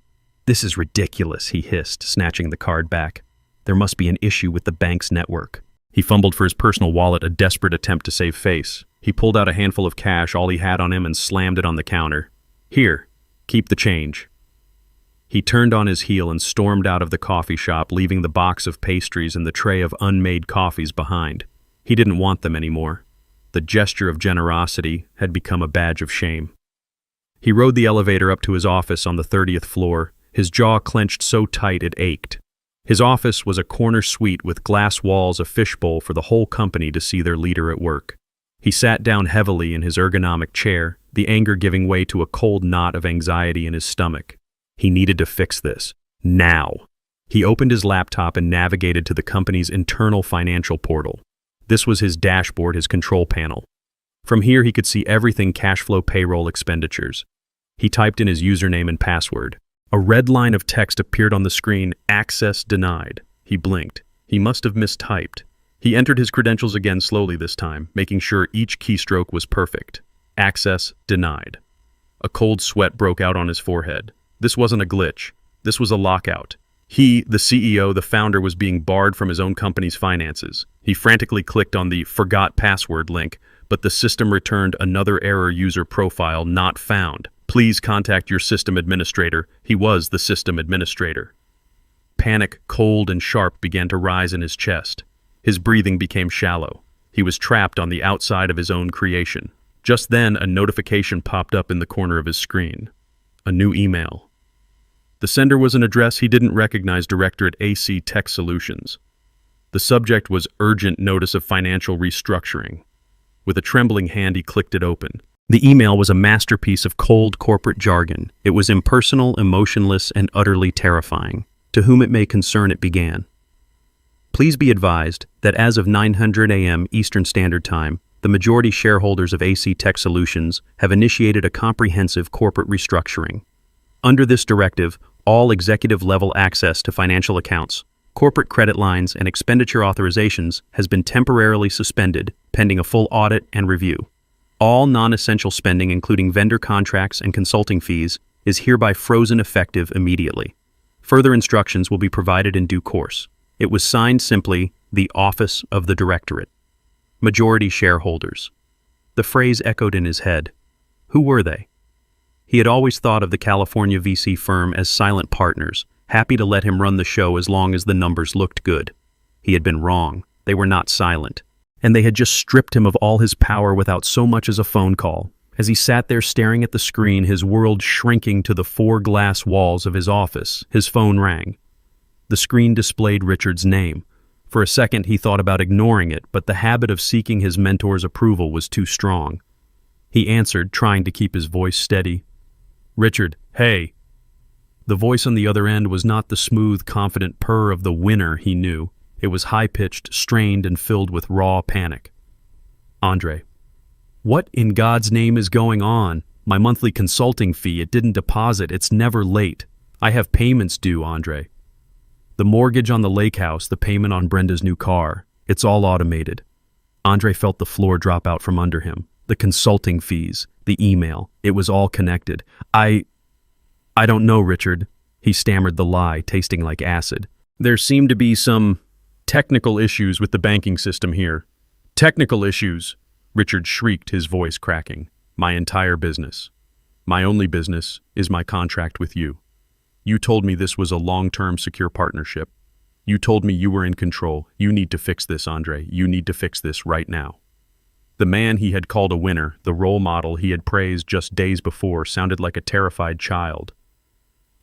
"This is ridiculous," he hissed, snatching the card back. "There must be an issue with the bank's network." He fumbled for his personal wallet, a desperate attempt to save face. He pulled out a handful of cash, all he had on him, and slammed it on the counter. "Here, keep the change." He turned on his heel and stormed out of the coffee shop, leaving the box of pastries and the tray of unmade coffees behind. He didn't want them anymore. The gesture of generosity had become a badge of shame. He rode the elevator up to his office on the 30th floor, his jaw clenched so tight it ached. His office was a corner suite with glass walls, a fishbowl for the whole company to see their leader at work. He sat down heavily in his ergonomic chair, the anger giving way to a cold knot of anxiety in his stomach. He needed to fix this. Now. He opened his laptop and navigated to the company's internal financial portal. This was his dashboard, his control panel. From here he could see everything: cash flow, payroll, expenditures. He typed in his username and password. A red line of text appeared on the screen: "Access denied." He blinked. He must have mistyped. He entered his credentials again slowly this time, making sure each keystroke was perfect. "Access denied." A cold sweat broke out on his forehead. This wasn't a glitch. This was a lockout. He, the CEO, the founder, was being barred from his own company's finances. He frantically clicked on the "Forgot Password" link, but the system returned another error: user profile not found. Please contact your system administrator. He was the system administrator. Panic, cold and sharp, began to rise in his chest. His breathing became shallow. He was trapped on the outside of his own creation. Just then, a notification popped up in the corner of his screen. A new email. The sender was an address he didn't recognize: Director at AC Tech Solutions. The subject was "Urgent Notice of Financial Restructuring." With a trembling hand, he clicked it open. The email was a masterpiece of cold corporate jargon. It was impersonal, emotionless, and utterly terrifying. To whom it may concern, it began. Please be advised that as of 9:00 a.m. Eastern Standard Time, the majority shareholders of AC Tech Solutions have initiated a comprehensive corporate restructuring. Under this directive, all executive-level access to financial accounts, corporate credit lines, and expenditure authorizations has been temporarily suspended, pending a full audit and review. All non-essential spending, including vendor contracts and consulting fees, is hereby frozen effective immediately. Further instructions will be provided in due course. It was signed simply, "The Office of the Directorate." Majority shareholders. The phrase echoed in his head. Who were they? He had always thought of the California VC firm as silent partners, happy to let him run the show as long as the numbers looked good. He had been wrong. They were not silent. And they had just stripped him of all his power without so much as a phone call. As he sat there staring at the screen, his world shrinking to the 4 glass walls of his office, his phone rang. The screen displayed Richard's name. For a second he thought about ignoring it, but the habit of seeking his mentor's approval was too strong. He answered, trying to keep his voice steady. "Richard, hey." The voice on the other end was not the smooth, confident purr of the winner he knew. It was high-pitched, strained, and filled with raw panic. "Andre, what in God's name is going on? My monthly consulting fee, it didn't deposit. It's never late. I have payments due, Andre. The mortgage on the lake house, the payment on Brenda's new car. It's all automated." Andre felt the floor drop out from under him. The consulting fees, the email, it was all connected. I don't know, Richard." He stammered the lie, tasting like acid. "There seem to be some technical issues with the banking system here." "Technical issues?" Richard shrieked, his voice cracking. "My entire business. My only business is my contract with you. You told me this was a long-term secure partnership. You told me you were in control. You need to fix this, Andre. You need to fix this right now." The man he had called a winner, the role model he had praised just days before, sounded like a terrified child.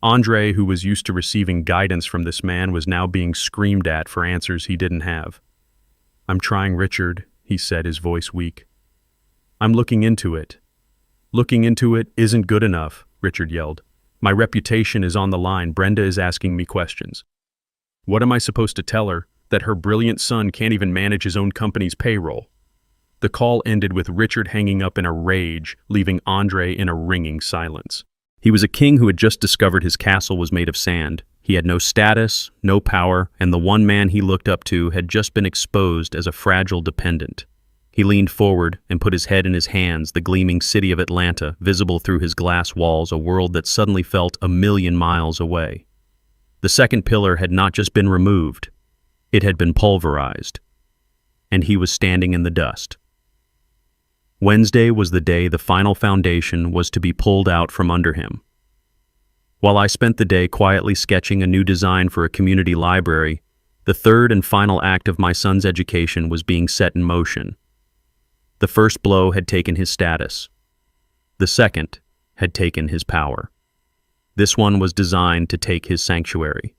Andre, who was used to receiving guidance from this man, was now being screamed at for answers he didn't have. "I'm trying, Richard," he said, his voice weak. "I'm looking into it." "Looking into it isn't good enough," Richard yelled. "My reputation is on the line. Brenda is asking me questions. What am I supposed to tell her? That her brilliant son can't even manage his own company's payroll?" The call ended with Richard hanging up in a rage, leaving Andre in a ringing silence. He was a king who had just discovered his castle was made of sand. He had no status, no power, and the one man he looked up to had just been exposed as a fragile dependent. He leaned forward and put his head in his hands, the gleaming city of Atlanta, visible through his glass walls, a world that suddenly felt 1,000,000 miles away. The second pillar had not just been removed, it had been pulverized, and he was standing in the dust. Wednesday was the day the final foundation was to be pulled out from under him. While I spent the day quietly sketching a new design for a community library, the third and final act of my son's education was being set in motion. The first blow had taken his status. The second had taken his power. This one was designed to take his sanctuary.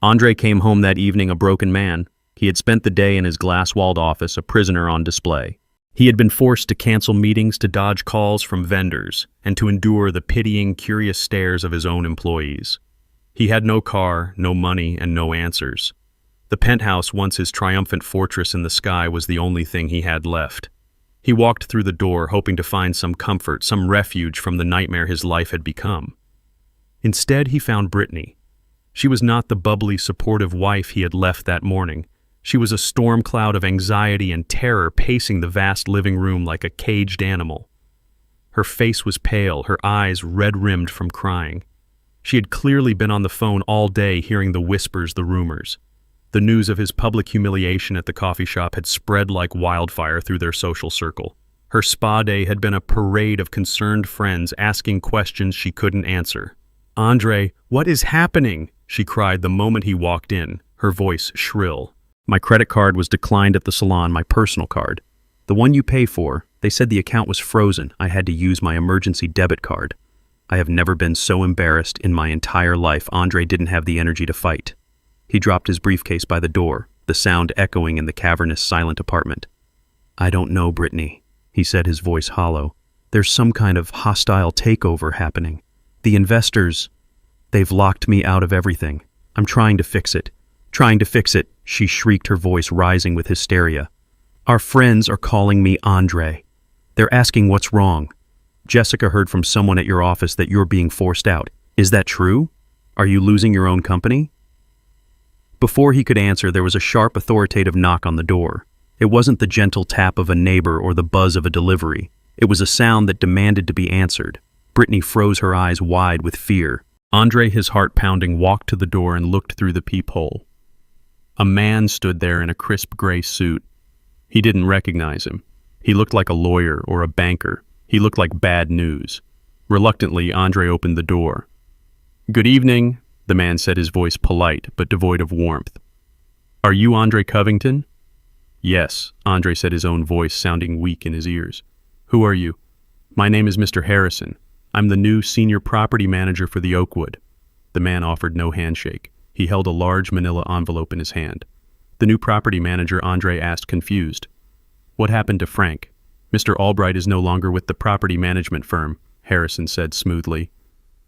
Andre came home that evening a broken man. He had spent the day in his glass-walled office, a prisoner on display. He had been forced to cancel meetings, to dodge calls from vendors, and to endure the pitying, curious stares of his own employees. He had no car, no money, and no answers. The penthouse, once his triumphant fortress in the sky, was the only thing he had left. He walked through the door, hoping to find some comfort, some refuge from the nightmare his life had become. Instead, he found Brittany. She was not the bubbly, supportive wife he had left that morning. She was a storm cloud of anxiety and terror pacing the vast living room like a caged animal. Her face was pale, her eyes red-rimmed from crying. She had clearly been on the phone all day hearing the whispers, the rumors. The news of his public humiliation at the coffee shop had spread like wildfire through their social circle. Her spa day had been a parade of concerned friends asking questions she couldn't answer. "Andre, what is happening?" she cried the moment he walked in, her voice shrill. "My credit card was declined at the salon, my personal card. The one you pay for, they said the account was frozen. I had to use my emergency debit card. I have never been so embarrassed in my entire life." Andre didn't have the energy to fight. He dropped his briefcase by the door, the sound echoing in the cavernous, silent apartment. "I don't know, Brittany," he said, his voice hollow. "There's some kind of hostile takeover happening. The investors, they've locked me out of everything. I'm trying to fix it. Trying to fix it," she shrieked, her voice rising with hysteria. "Our friends are calling me Andre. They're asking what's wrong. Jessica heard from someone at your office that you're being forced out. Is that true? Are you losing your own company?" Before he could answer, there was a sharp, authoritative knock on the door. It wasn't the gentle tap of a neighbor or the buzz of a delivery. It was a sound that demanded to be answered. Brittany froze her eyes wide with fear. Andre, his heart pounding, walked to the door and looked through the peephole. A man stood there in a crisp gray suit. He didn't recognize him. He looked like a lawyer or a banker. He looked like bad news. Reluctantly, Andre opened the door. "Good evening," the man said, his voice polite but devoid of warmth. "Are you Andre Covington?" "Yes," Andre said, his own voice sounding weak in his ears. "Who are you?" "My name is Mr. Harrison. I'm the new senior property manager for the Oakwood." The man offered no handshake. He held a large manila envelope in his hand. "The new property manager?" Andre asked, confused. "What happened to Frank?" "Mr. Albright is no longer with the property management firm," Harrison said smoothly.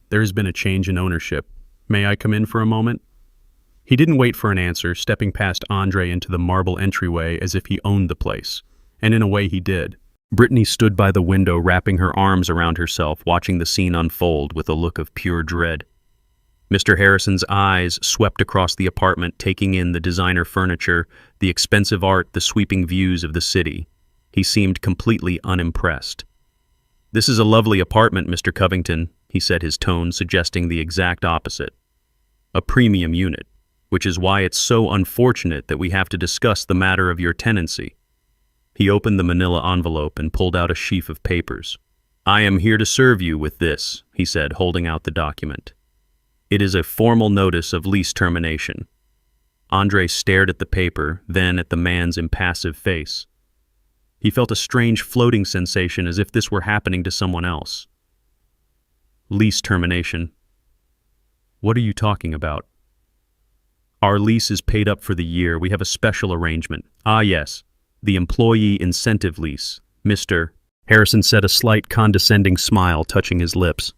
"There has been a change in ownership. May I come in for a moment?" He didn't wait for an answer, stepping past Andre into the marble entryway as if he owned the place. And in a way he did. Brittany stood by the window, wrapping her arms around herself, watching the scene unfold with a look of pure dread. Mr. Harrison's eyes swept across the apartment, taking in the designer furniture, the expensive art, the sweeping views of the city. He seemed completely unimpressed. "This is a lovely apartment, Mr. Covington," he said, his tone suggesting the exact opposite. "A premium unit, which is why it's so unfortunate that we have to discuss the matter of your tenancy." He opened the manila envelope and pulled out a sheaf of papers. "I am here to serve you with this," he said, holding out the document. "It is a formal notice of lease termination." Andre stared at the paper, then at the man's impassive face. He felt a strange floating sensation, as if this were happening to someone else. "Lease termination? What are you talking about?" "Our lease is paid up for the year. We have a special arrangement." "Ah, yes. The employee incentive lease, Mr. Harrison said, a slight condescending smile touching his lips.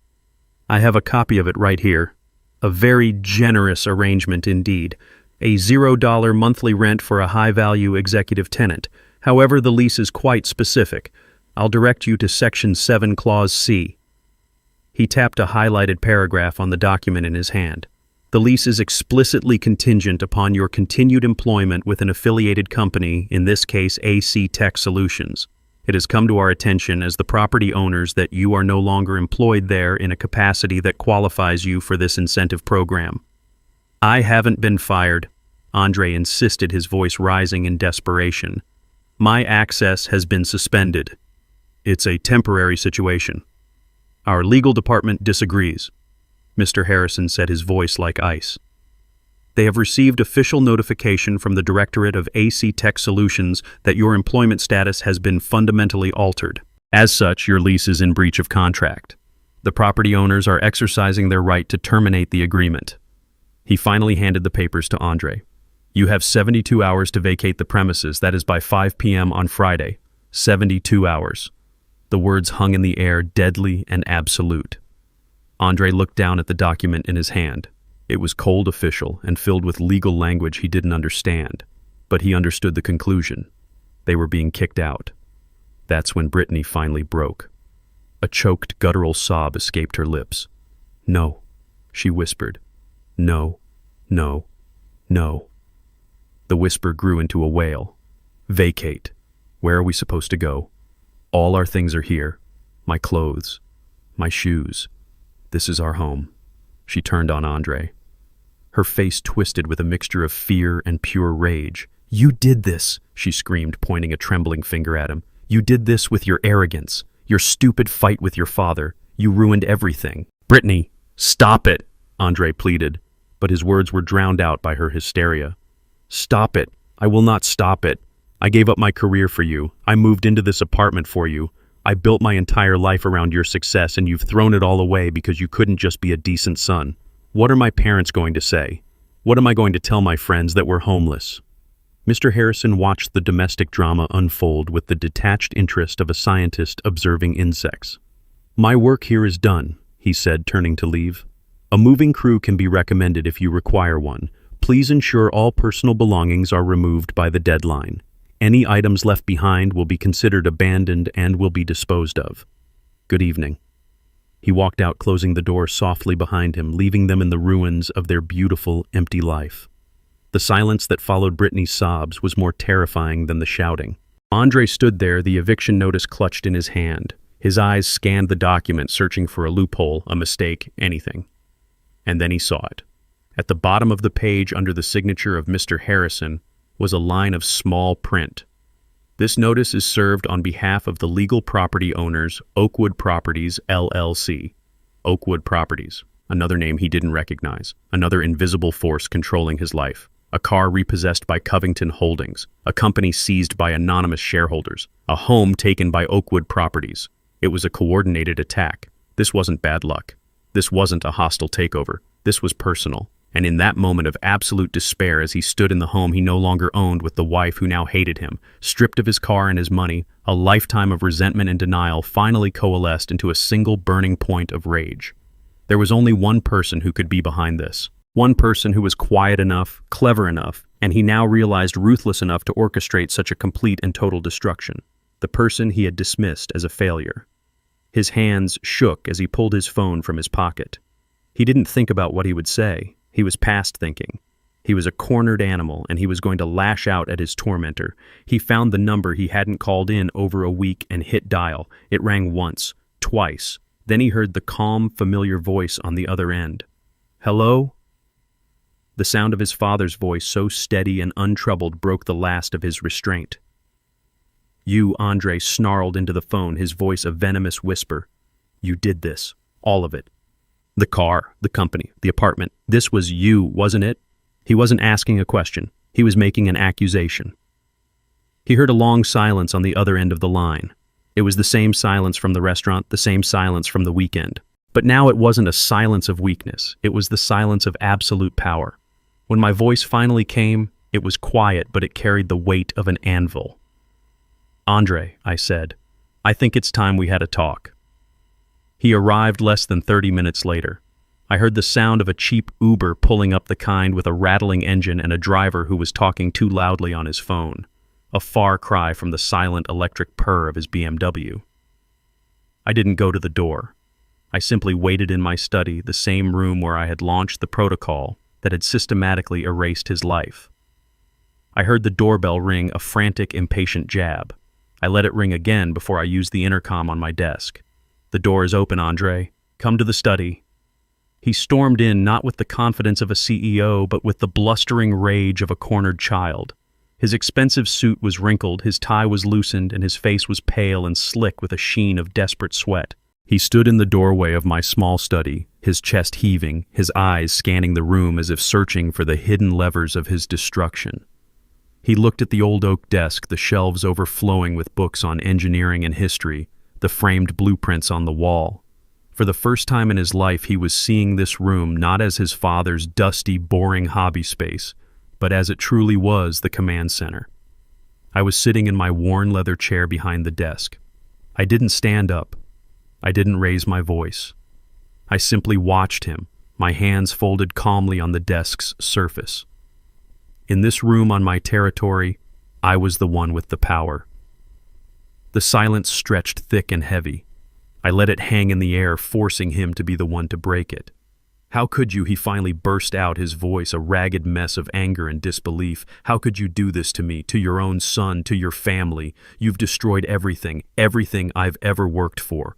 "I have a copy of it right here. A very generous arrangement indeed. A $0 monthly rent for a high-value executive tenant. However, the lease is quite specific. I'll direct you to Section 7, Clause C." He tapped a highlighted paragraph on the document in his hand. The lease is explicitly contingent upon your continued employment with an affiliated company, in this case AC Tech Solutions. It has come to our attention as the property owners that you are no longer employed there in a capacity that qualifies you for this incentive program. I haven't been fired, Andre insisted, his voice rising in desperation. My access has been suspended. It's a temporary situation. Our legal department disagrees, Mr. Harrison said, his voice like ice. They have received official notification from the Directorate of AC Tech Solutions that your employment status has been fundamentally altered. As such, your lease is in breach of contract. The property owners are exercising their right to terminate the agreement. He finally handed the papers to Andre. You have 72 hours to vacate the premises, that is by 5 p.m. on Friday. 72 hours. The words hung in the air, deadly and absolute. Andre looked down at the document in his hand. It was cold, official, and filled with legal language he didn't understand. But he understood the conclusion. They were being kicked out. That's when Brittany finally broke. A choked, guttural sob escaped her lips. No, she whispered. No, no, no. The whisper grew into a wail. Vacate. Where are we supposed to go? All our things are here. My clothes. My shoes. This is our home. She turned on Andre. Her face twisted with a mixture of fear and pure rage. You did this, she screamed, pointing a trembling finger at him. You did this with your arrogance, your stupid fight with your father. You ruined everything. Brittany, stop it, Andre pleaded, but his words were drowned out by her hysteria. Stop it. I will not stop it. I gave up my career for you. I moved into this apartment for you. I built my entire life around your success, and you've thrown it all away because you couldn't just be a decent son. What are my parents going to say? What am I going to tell my friends that we're homeless? Mr. Harrison watched the domestic drama unfold with the detached interest of a scientist observing insects. My work here is done, he said, turning to leave. A moving crew can be recommended if you require one. Please ensure all personal belongings are removed by the deadline. Any items left behind will be considered abandoned and will be disposed of. Good evening. He walked out, closing the door softly behind him, leaving them in the ruins of their beautiful, empty life. The silence that followed Brittany's sobs was more terrifying than the shouting. Andre stood there, the eviction notice clutched in his hand. His eyes scanned the document, searching for a loophole, a mistake, anything. And then he saw it. At the bottom of the page, under the signature of Mr. Harrison, was a line of small print. This notice is served on behalf of the legal property owners, Oakwood Properties, LLC. Oakwood Properties, another name he didn't recognize, another invisible force controlling his life. A car repossessed by Covington Holdings, a company seized by anonymous shareholders, a home taken by Oakwood Properties. It was a coordinated attack. This wasn't bad luck. This wasn't a hostile takeover. This was personal. And in that moment of absolute despair, as he stood in the home he no longer owned with the wife who now hated him, stripped of his car and his money, a lifetime of resentment and denial finally coalesced into a single burning point of rage. There was only one person who could be behind this. One person who was quiet enough, clever enough, and he now realized ruthless enough to orchestrate such a complete and total destruction. The person he had dismissed as a failure. His hands shook as he pulled his phone from his pocket. He didn't think about what he would say. He was past thinking. He was a cornered animal, and he was going to lash out at his tormentor. He found the number he hadn't called in over a week and hit dial. It rang once, twice. Then he heard the calm, familiar voice on the other end. Hello? The sound of his father's voice, so steady and untroubled, broke the last of his restraint. You, Andre snarled into the phone, his voice a venomous whisper. You did this. All of it. The car, the company, the apartment. This was you, wasn't it? He wasn't asking a question. He was making an accusation. He heard a long silence on the other end of the line. It was the same silence from the restaurant, the same silence from the weekend. But now it wasn't a silence of weakness. It was the silence of absolute power. When my voice finally came, it was quiet, but it carried the weight of an anvil. Andre, I said, I think it's time we had a talk. He arrived less than 30 minutes later. I heard the sound of a cheap Uber pulling up, the kind with a rattling engine and a driver who was talking too loudly on his phone, a far cry from the silent electric purr of his BMW. I didn't go to the door. I simply waited in my study, the same room where I had launched the protocol that had systematically erased his life. I heard the doorbell ring, a frantic, impatient jab. I let it ring again before I used the intercom on my desk. "The door is open, Andre. Come to the study." He stormed in, not with the confidence of a CEO, but with the blustering rage of a cornered child. His expensive suit was wrinkled, his tie was loosened, and his face was pale and slick with a sheen of desperate sweat. He stood in the doorway of my small study, his chest heaving, his eyes scanning the room as if searching for the hidden levers of his destruction. He looked at the old oak desk, the shelves overflowing with books on engineering and history, the framed blueprints on the wall. For the first time in his life, he was seeing this room not as his father's dusty, boring hobby space, but as it truly was, the command center. I was sitting in my worn leather chair behind the desk. I didn't stand up. I didn't raise my voice. I simply watched him, my hands folded calmly on the desk's surface. In this room on my territory, I was the one with the power. The silence stretched thick and heavy. I let it hang in the air, forcing him to be the one to break it. "How could you?" he finally burst out, his voice a ragged mess of anger and disbelief. "How could you do this to me, to your own son, to your family? You've destroyed everything, everything I've ever worked for.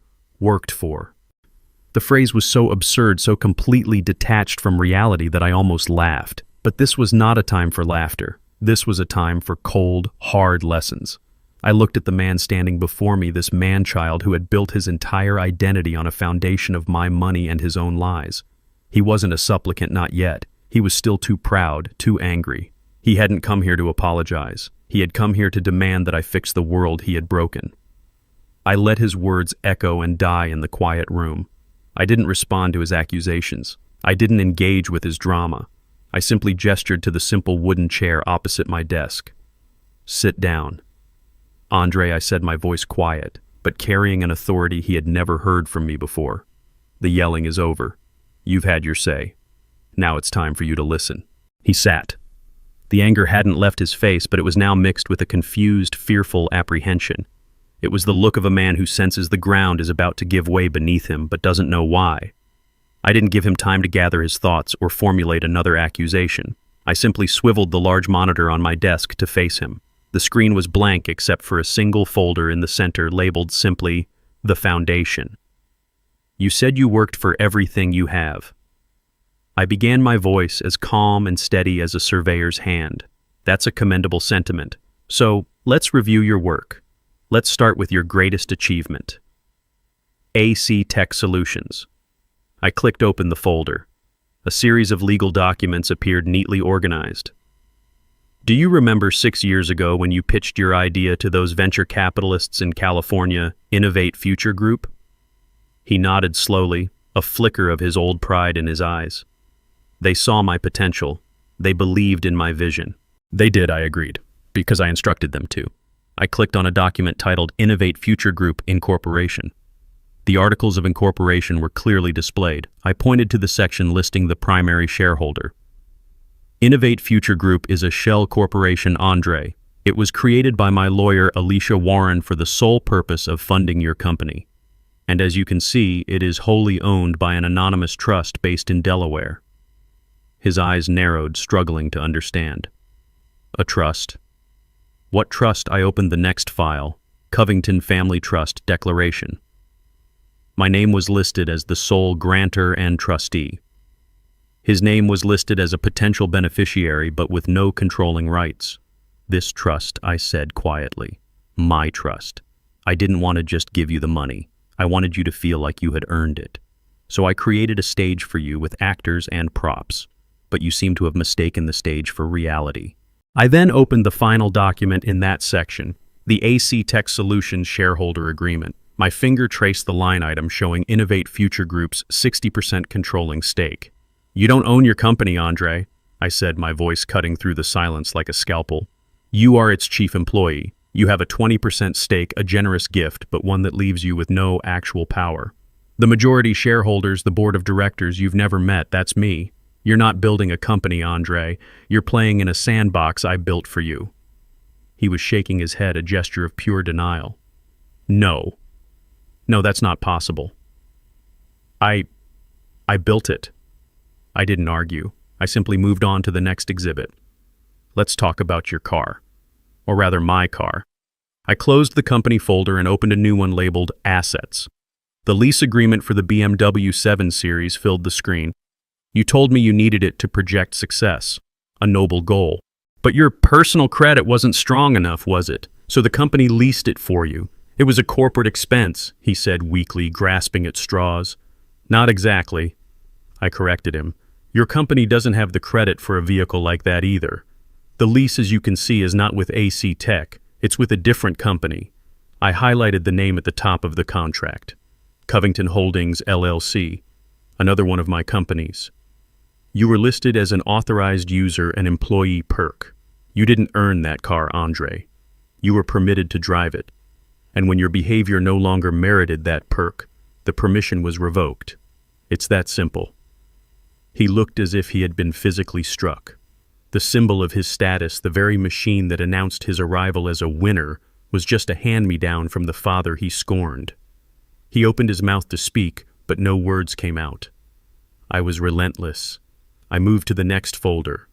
The phrase was so absurd, so completely detached from reality that I almost laughed. But this was not a time for laughter. This was a time for cold, hard lessons. I looked at the man standing before me, this man-child who had built his entire identity on a foundation of my money and his own lies. He wasn't a supplicant, not yet. He was still too proud, too angry. He hadn't come here to apologize. He had come here to demand that I fix the world he had broken. I let his words echo and die in the quiet room. I didn't respond to his accusations. I didn't engage with his drama. I simply gestured to the simple wooden chair opposite my desk. "Sit down." "Andre," I said, my voice quiet, but carrying an authority he had never heard from me before. "The yelling is over. You've had your say. Now it's time for you to listen." He sat. The anger hadn't left his face, but it was now mixed with a confused, fearful apprehension. It was the look of a man who senses the ground is about to give way beneath him, but doesn't know why. I didn't give him time to gather his thoughts or formulate another accusation. I simply swiveled the large monitor on my desk to face him. The screen was blank except for a single folder in the center labeled simply, "The Foundation." "You said you worked for everything you have." I began, my voice as calm and steady as a surveyor's hand. "That's a commendable sentiment. So, let's review your work. Let's start with your greatest achievement. AC Tech Solutions." I clicked open the folder. A series of legal documents appeared neatly organized. "Do you remember 6 years ago when you pitched your idea to those venture capitalists in California, Innovate Future Group?" He nodded slowly, a flicker of his old pride in his eyes. "They saw my potential. They believed in my vision." "They did," I agreed, "because I instructed them to." I clicked on a document titled Innovate Future Group Incorporation. The articles of incorporation were clearly displayed. I pointed to the section listing the primary shareholder. "Innovate Future Group is a shell corporation, Andre. It was created by my lawyer, Alicia Warren, for the sole purpose of funding your company. And as you can see, it is wholly owned by an anonymous trust based in Delaware." His eyes narrowed, struggling to understand. "A trust? What trust?" I opened the next file, Covington Family Trust Declaration. My name was listed as the sole grantor and trustee. His name was listed as a potential beneficiary, but with no controlling rights. "This trust," I said quietly. "My trust. I didn't want to just give you the money. I wanted you to feel like you had earned it. So I created a stage for you with actors and props, but you seem to have mistaken the stage for reality." I then opened the final document in that section, the AC Tech Solutions Shareholder Agreement. My finger traced the line item showing Innovate Future Group's 60% controlling stake. "You don't own your company, Andre," I said, my voice cutting through the silence like a scalpel. "You are its chief employee. You have a 20% stake, a generous gift, but one that leaves you with no actual power. The majority shareholders, the board of directors, you've never met, that's me. You're not building a company, Andre. You're playing in a sandbox I built for you." He was shaking his head, a gesture of pure denial. No, that's not possible." I built it. I didn't argue. I simply moved on to the next exhibit. Let's talk about your car. Or rather, my car. I closed the company folder and opened a new one labeled Assets. The lease agreement for the BMW 7 Series filled the screen. You told me you needed it to project success, a noble goal. But your personal credit wasn't strong enough, was it? So the company leased it for you. It was a corporate expense, he said weakly, grasping at straws. Not exactly, I corrected him. Your company doesn't have the credit for a vehicle like that either. The lease, as you can see, is not with AC Tech. It's with a different company. I highlighted the name at the top of the contract. Covington Holdings, LLC, another one of my companies. You were listed as an authorized user and employee perk. You didn't earn that car, Andre. You were permitted to drive it. And when your behavior no longer merited that perk, the permission was revoked. It's that simple. He looked as if he had been physically struck. The symbol of his status, the very machine that announced his arrival as a winner, was just a hand-me-down from the father he scorned. He opened his mouth to speak, but no words came out. I was relentless. I moved to the next folder.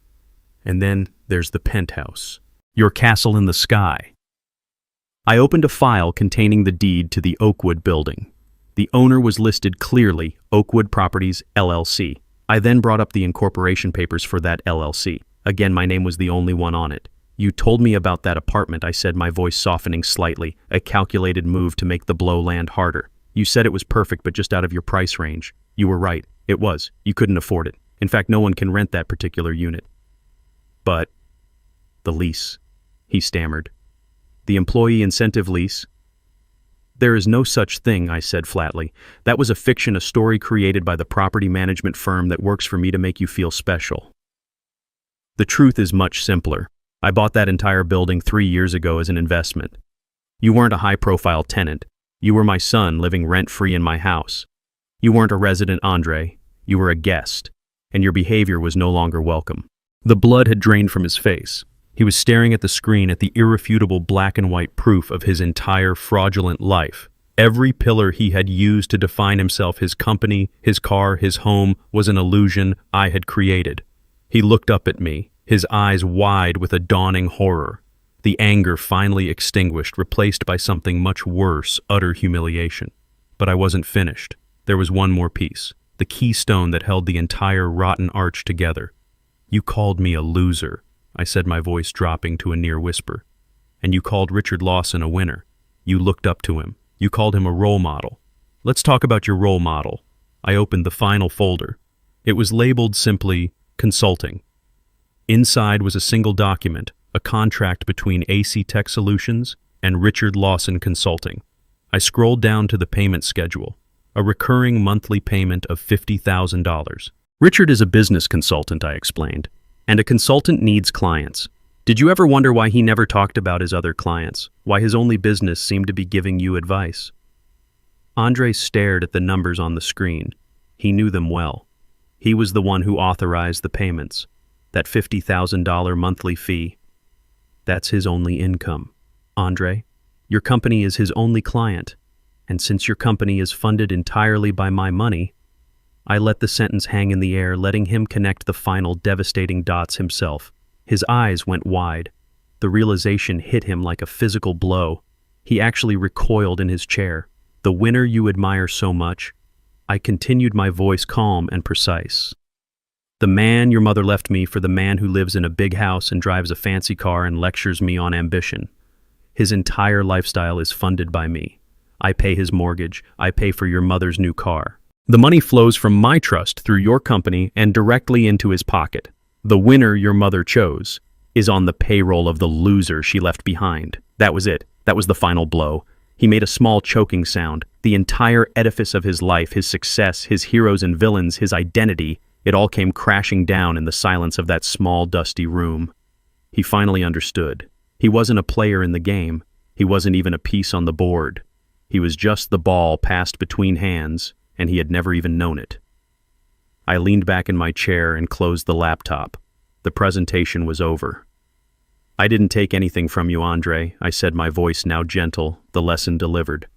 And then there's the penthouse. Your castle in the sky. I opened a file containing the deed to the Oakwood building. The owner was listed clearly, Oakwood Properties, LLC. I then brought up the incorporation papers for that LLC. Again, my name was the only one on it. You told me about that apartment, I said, my voice softening slightly, a calculated move to make the blow land harder. You said it was perfect, but just out of your price range. You were right. It was. You couldn't afford it. In fact, no one can rent that particular unit. But the lease, he stammered. The employee incentive lease? There is no such thing, I said flatly. That was a fiction, a story created by the property management firm that works for me to make you feel special. The truth is much simpler. I bought that entire building 3 years ago as an investment. You weren't a high-profile tenant. You were my son living rent-free in my house. You weren't a resident, Andre. You were a guest, and your behavior was no longer welcome. The blood had drained from his face. He was staring at the screen at the irrefutable black and white proof of his entire fraudulent life. Every pillar he had used to define himself, his company, his car, his home, was an illusion I had created. He looked up at me, his eyes wide with a dawning horror. The anger finally extinguished, replaced by something much worse, utter humiliation. But I wasn't finished. There was one more piece, the keystone that held the entire rotten arch together. You called me a loser, I said, my voice dropping to a near whisper. And you called Richard Lawson a winner. You looked up to him. You called him a role model. Let's talk about your role model. I opened the final folder. It was labeled simply, Consulting. Inside was a single document, a contract between AC Tech Solutions and Richard Lawson Consulting. I scrolled down to the payment schedule, a recurring monthly payment of $50,000. Richard is a business consultant, I explained, and a consultant needs clients. Did you ever wonder why he never talked about his other clients, why his only business seemed to be giving you advice? Andre stared at the numbers on the screen. He knew them well. He was the one who authorized the payments, that $50,000 monthly fee. That's his only income. Andre, your company is his only client, and since your company is funded entirely by my money, I let the sentence hang in the air, letting him connect the final devastating dots himself. His eyes went wide. The realization hit him like a physical blow. He actually recoiled in his chair. The winner you admire so much? I continued, my voice calm and precise. The man your mother left me for the man who lives in a big house and drives a fancy car and lectures me on ambition. His entire lifestyle is funded by me. I pay his mortgage. I pay for your mother's new car. The money flows from my trust through your company and directly into his pocket. The winner your mother chose is on the payroll of the loser she left behind. That was it. That was the final blow. He made a small choking sound. The entire edifice of his life, his success, his heroes and villains, his identity, it all came crashing down in the silence of that small, dusty room. He finally understood. He wasn't a player in the game. He wasn't even a piece on the board. He was just the ball passed between hands, and he had never even known it. I leaned back in my chair and closed the laptop. The presentation was over. I didn't take anything from you, Andre, I said, my voice now gentle, the lesson delivered.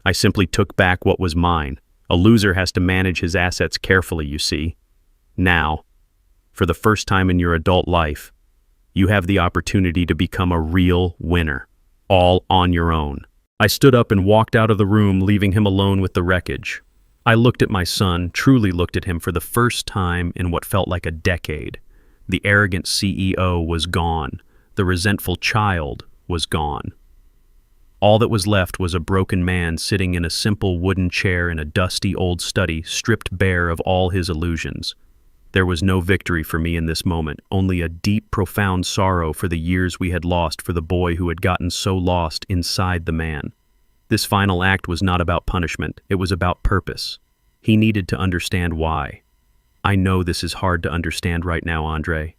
I simply took back what was mine, A loser has to manage his assets carefully, you see. Now, for the first time in your adult life, you have the opportunity to become a real winner, all on your own. I stood up and walked out of the room, leaving him alone with the wreckage. I looked at my son, truly looked at him for the first time in what felt like a decade. The arrogant CEO was gone. The resentful child was gone. All that was left was a broken man sitting in a simple wooden chair in a dusty old study, stripped bare of all his illusions. There was no victory for me in this moment, only a deep, profound sorrow for the years we had lost for the boy who had gotten so lost inside the man. This final act was not about punishment, it was about purpose. He needed to understand why. I know this is hard to understand right now, Andre.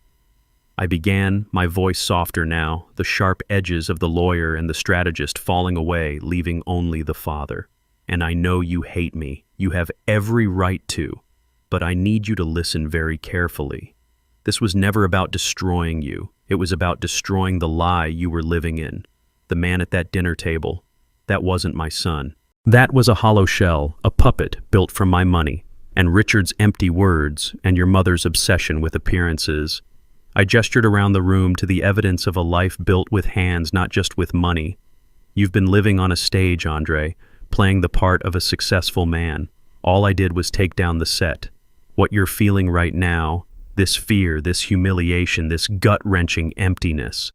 I began, my voice softer now, the sharp edges of the lawyer and the strategist falling away, leaving only the father. And I know you hate me. You have every right to. But I need you to listen very carefully. This was never about destroying you. It was about destroying the lie you were living in. The man at that dinner table, that wasn't my son. That was a hollow shell, a puppet built from my money, and Richard's empty words, and your mother's obsession with appearances. I gestured around the room to the evidence of a life built with hands, not just with money. You've been living on a stage, Andre, playing the part of a successful man. All I did was take down the set. What you're feeling right now, this fear, this humiliation, this gut-wrenching emptiness,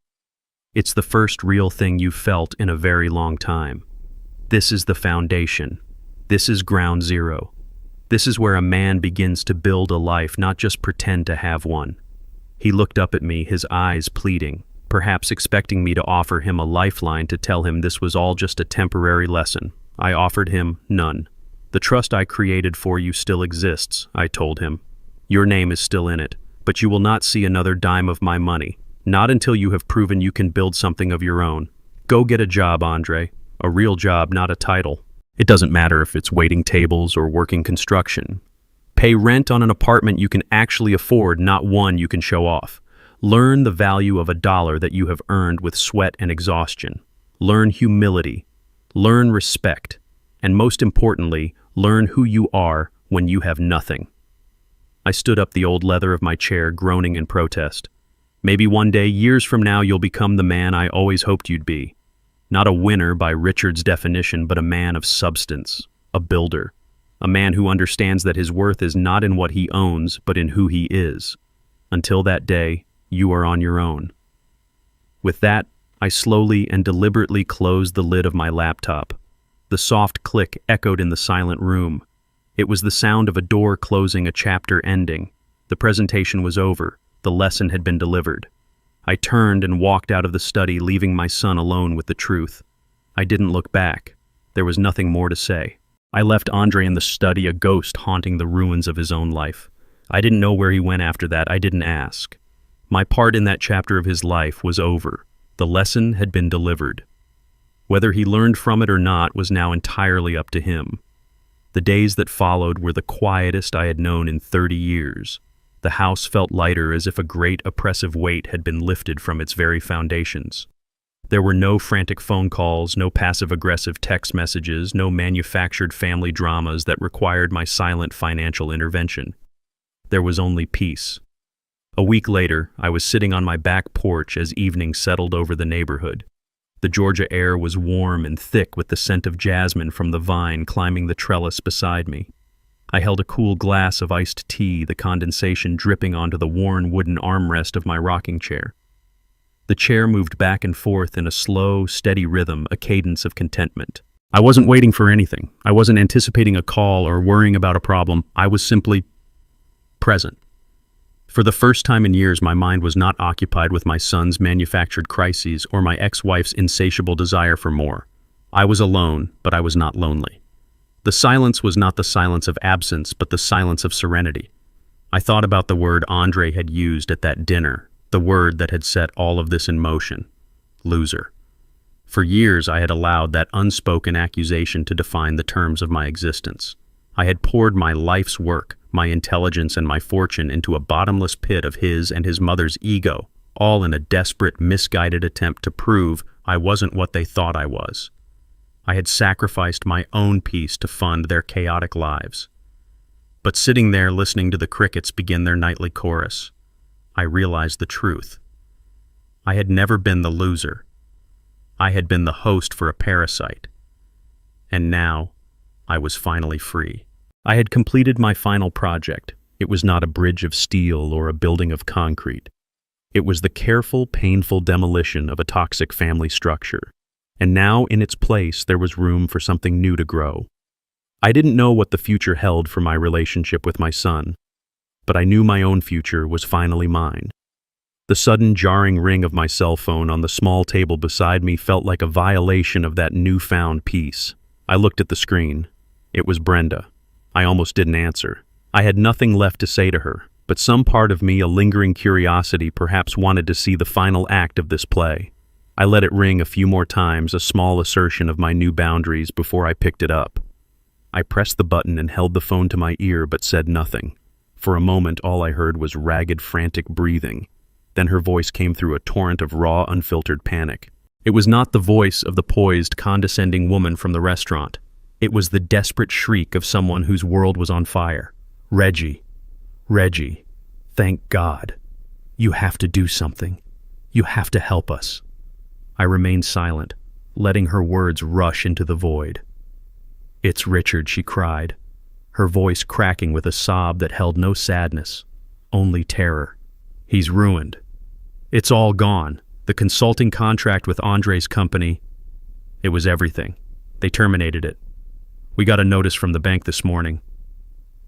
it's the first real thing you've felt in a very long time. This is the foundation. This is ground zero. This is where a man begins to build a life, not just pretend to have one. He looked up at me, his eyes pleading, perhaps expecting me to offer him a lifeline to tell him this was all just a temporary lesson. I offered him none. The trust I created for you still exists, I told him. Your name is still in it, but you will not see another dime of my money, not until you have proven you can build something of your own. Go get a job, Andre. A real job, not a title. It doesn't matter if it's waiting tables or working construction. Pay rent on an apartment you can actually afford, not one you can show off. Learn the value of a dollar that you have earned with sweat and exhaustion. Learn humility. Learn respect. And most importantly, learn who you are when you have nothing. I stood up the old leather of my chair, groaning in protest. Maybe one day, years from now, you'll become the man I always hoped you'd be. Not a winner by Richard's definition, but a man of substance, a builder, a man who understands that his worth is not in what he owns, but in who he is. Until that day, you are on your own. With that, I slowly and deliberately closed the lid of my laptop. The soft click echoed in the silent room. It was the sound of a door closing, a chapter ending. The presentation was over. The lesson had been delivered. I turned and walked out of the study, leaving my son alone with the truth. I didn't look back. There was nothing more to say. I left Andre in the study, a ghost haunting the ruins of his own life. I didn't know where he went after that. I didn't ask. My part in that chapter of his life was over. The lesson had been delivered. Whether he learned from it or not was now entirely up to him. The days that followed were the quietest I had known in 30 years. The house felt lighter, as if a great oppressive weight had been lifted from its very foundations. There were no frantic phone calls, no passive-aggressive text messages, no manufactured family dramas that required my silent financial intervention. There was only peace. A week later, I was sitting on my back porch as evening settled over the neighborhood. The Georgia air was warm and thick with the scent of jasmine from the vine climbing the trellis beside me. I held a cool glass of iced tea, the condensation dripping onto the worn wooden armrest of my rocking chair. The chair moved back and forth in a slow, steady rhythm, a cadence of contentment. I wasn't waiting for anything. I wasn't anticipating a call or worrying about a problem. I was simply present. For the first time in years, my mind was not occupied with my son's manufactured crises or my ex-wife's insatiable desire for more. I was alone, but I was not lonely. The silence was not the silence of absence, but the silence of serenity. I thought about the word Andre had used at that dinner, the word that had set all of this in motion: loser. For years, I had allowed that unspoken accusation to define the terms of my existence. I had poured my life's work, my intelligence, and my fortune into a bottomless pit of his and his mother's ego, all in a desperate, misguided attempt to prove I wasn't what they thought I was. I had sacrificed my own peace to fund their chaotic lives. But sitting there listening to the crickets begin their nightly chorus, I realized the truth. I had never been the loser. I had been the host for a parasite. And now, I was finally free. I had completed my final project. It was not a bridge of steel or a building of concrete. It was the careful, painful demolition of a toxic family structure. And now, in its place, there was room for something new to grow. I didn't know what the future held for my relationship with my son, but I knew my own future was finally mine. The sudden jarring ring of my cell phone on the small table beside me felt like a violation of that newfound peace. I looked at the screen. It was Brenda. I almost didn't answer. I had nothing left to say to her, but some part of me, a lingering curiosity, perhaps wanted to see the final act of this play. I let it ring a few more times, a small assertion of my new boundaries, before I picked it up. I pressed the button and held the phone to my ear but said nothing. For a moment, all I heard was ragged, frantic breathing. Then her voice came through a torrent of raw, unfiltered panic. It was not the voice of the poised, condescending woman from the restaurant. It was the desperate shriek of someone whose world was on fire. Reggie. Reggie. Thank God. You have to do something. You have to help us. I remained silent, letting her words rush into the void. It's Richard, she cried, her voice cracking with a sob that held no sadness, only terror. He's ruined. It's all gone. The consulting contract with Andre's company. It was everything. They terminated it. We got a notice from the bank this morning.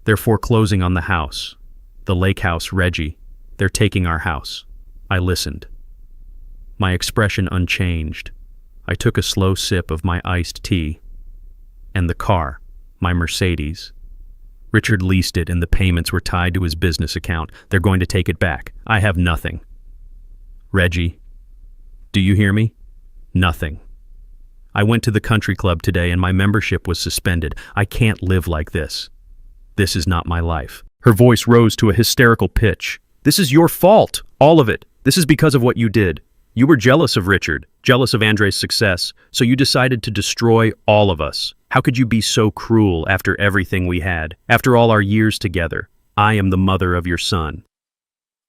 They're foreclosing on the house. The lake house, Reggie. They're taking our house. I listened. My expression unchanged. I took a slow sip of my iced tea. And the car, my Mercedes. Richard leased it and the payments were tied to his business account. They're going to take it back. I have nothing. Reggie, do you hear me? Nothing. I went to the country club today and my membership was suspended. I can't live like this. This is not my life. Her voice rose to a hysterical pitch. This is your fault, all of it. This is because of what you did. You were jealous of Richard, jealous of Andre's success, so you decided to destroy all of us. How could you be so cruel after everything we had, after all our years together? I am the mother of your son.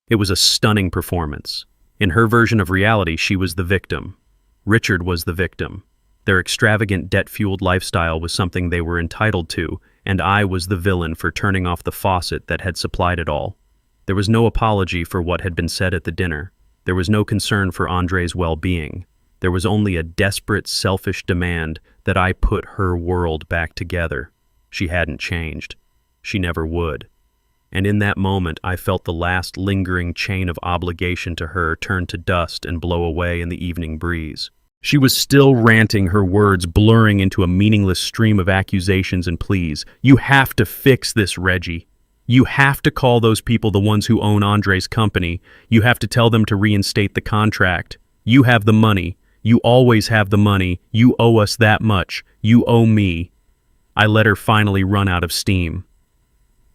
It was a stunning performance. In her version of reality, she was the victim. Richard was the victim. Their extravagant, debt-fueled lifestyle was something they were entitled to, and I was the villain for turning off the faucet that had supplied it all. There was no apology for what had been said at the dinner. There was no concern for Andre's well-being. There was only a desperate, selfish demand that I put her world back together. She hadn't changed. She never would. And in that moment, I felt the last lingering chain of obligation to her turn to dust and blow away in the evening breeze. She was still ranting, her words blurring into a meaningless stream of accusations and pleas. You have to fix this, Reggie. You have to call those people the ones who own Andre's company. You have to tell them to reinstate the contract. You have the money. You always have the money. You owe us that much. You owe me. I let her finally run out of steam.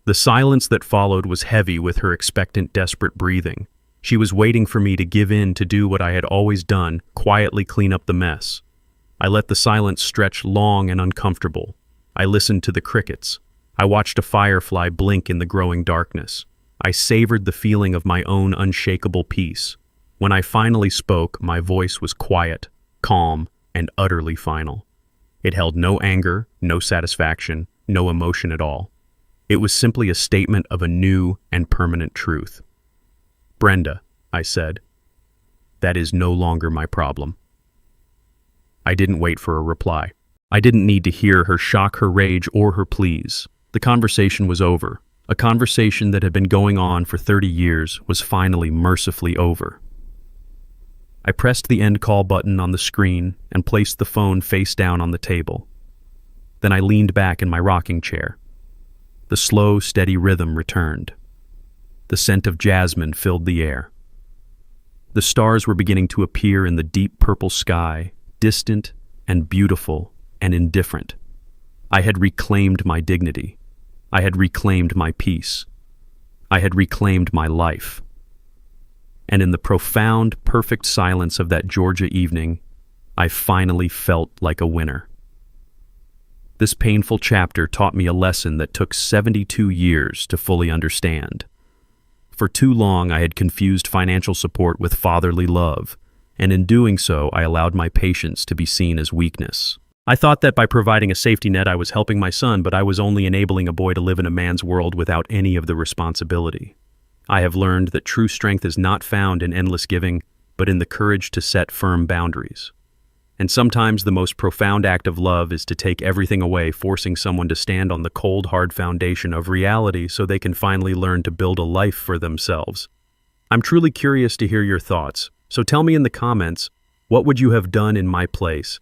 The silence that followed was heavy with her expectant, desperate breathing. She was waiting for me to give in, to do what I had always done, quietly clean up the mess. I let the silence stretch long and uncomfortable. I listened to the crickets. I watched a firefly blink in the growing darkness. I savored the feeling of my own unshakable peace. When I finally spoke, my voice was quiet, calm, and utterly final. It held no anger, no satisfaction, no emotion at all. It was simply a statement of a new and permanent truth. Brenda, I said, that is no longer my problem. I didn't wait for a reply. I didn't need to hear her shock, her rage, or her pleas. The conversation was over. A conversation that had been going on for 30 years was finally mercifully over. I pressed the end call button on the screen and placed the phone face down on the table. Then I leaned back in my rocking chair. The slow, steady rhythm returned. The scent of jasmine filled the air. The stars were beginning to appear in the deep purple sky, distant and beautiful and indifferent. I had reclaimed my dignity. I had reclaimed my peace. I had reclaimed my life. And in the profound, perfect silence of that Georgia evening, I finally felt like a winner. This painful chapter taught me a lesson that took 72 years to fully understand. For too long, I had confused financial support with fatherly love, and in doing so, I allowed my patience to be seen as weakness. I thought that by providing a safety net, I was helping my son, but I was only enabling a boy to live in a man's world without any of the responsibility. I have learned that true strength is not found in endless giving, but in the courage to set firm boundaries. And sometimes the most profound act of love is to take everything away, forcing someone to stand on the cold, hard foundation of reality so they can finally learn to build a life for themselves. I'm truly curious to hear your thoughts, so tell me in the comments, what would you have done in my place?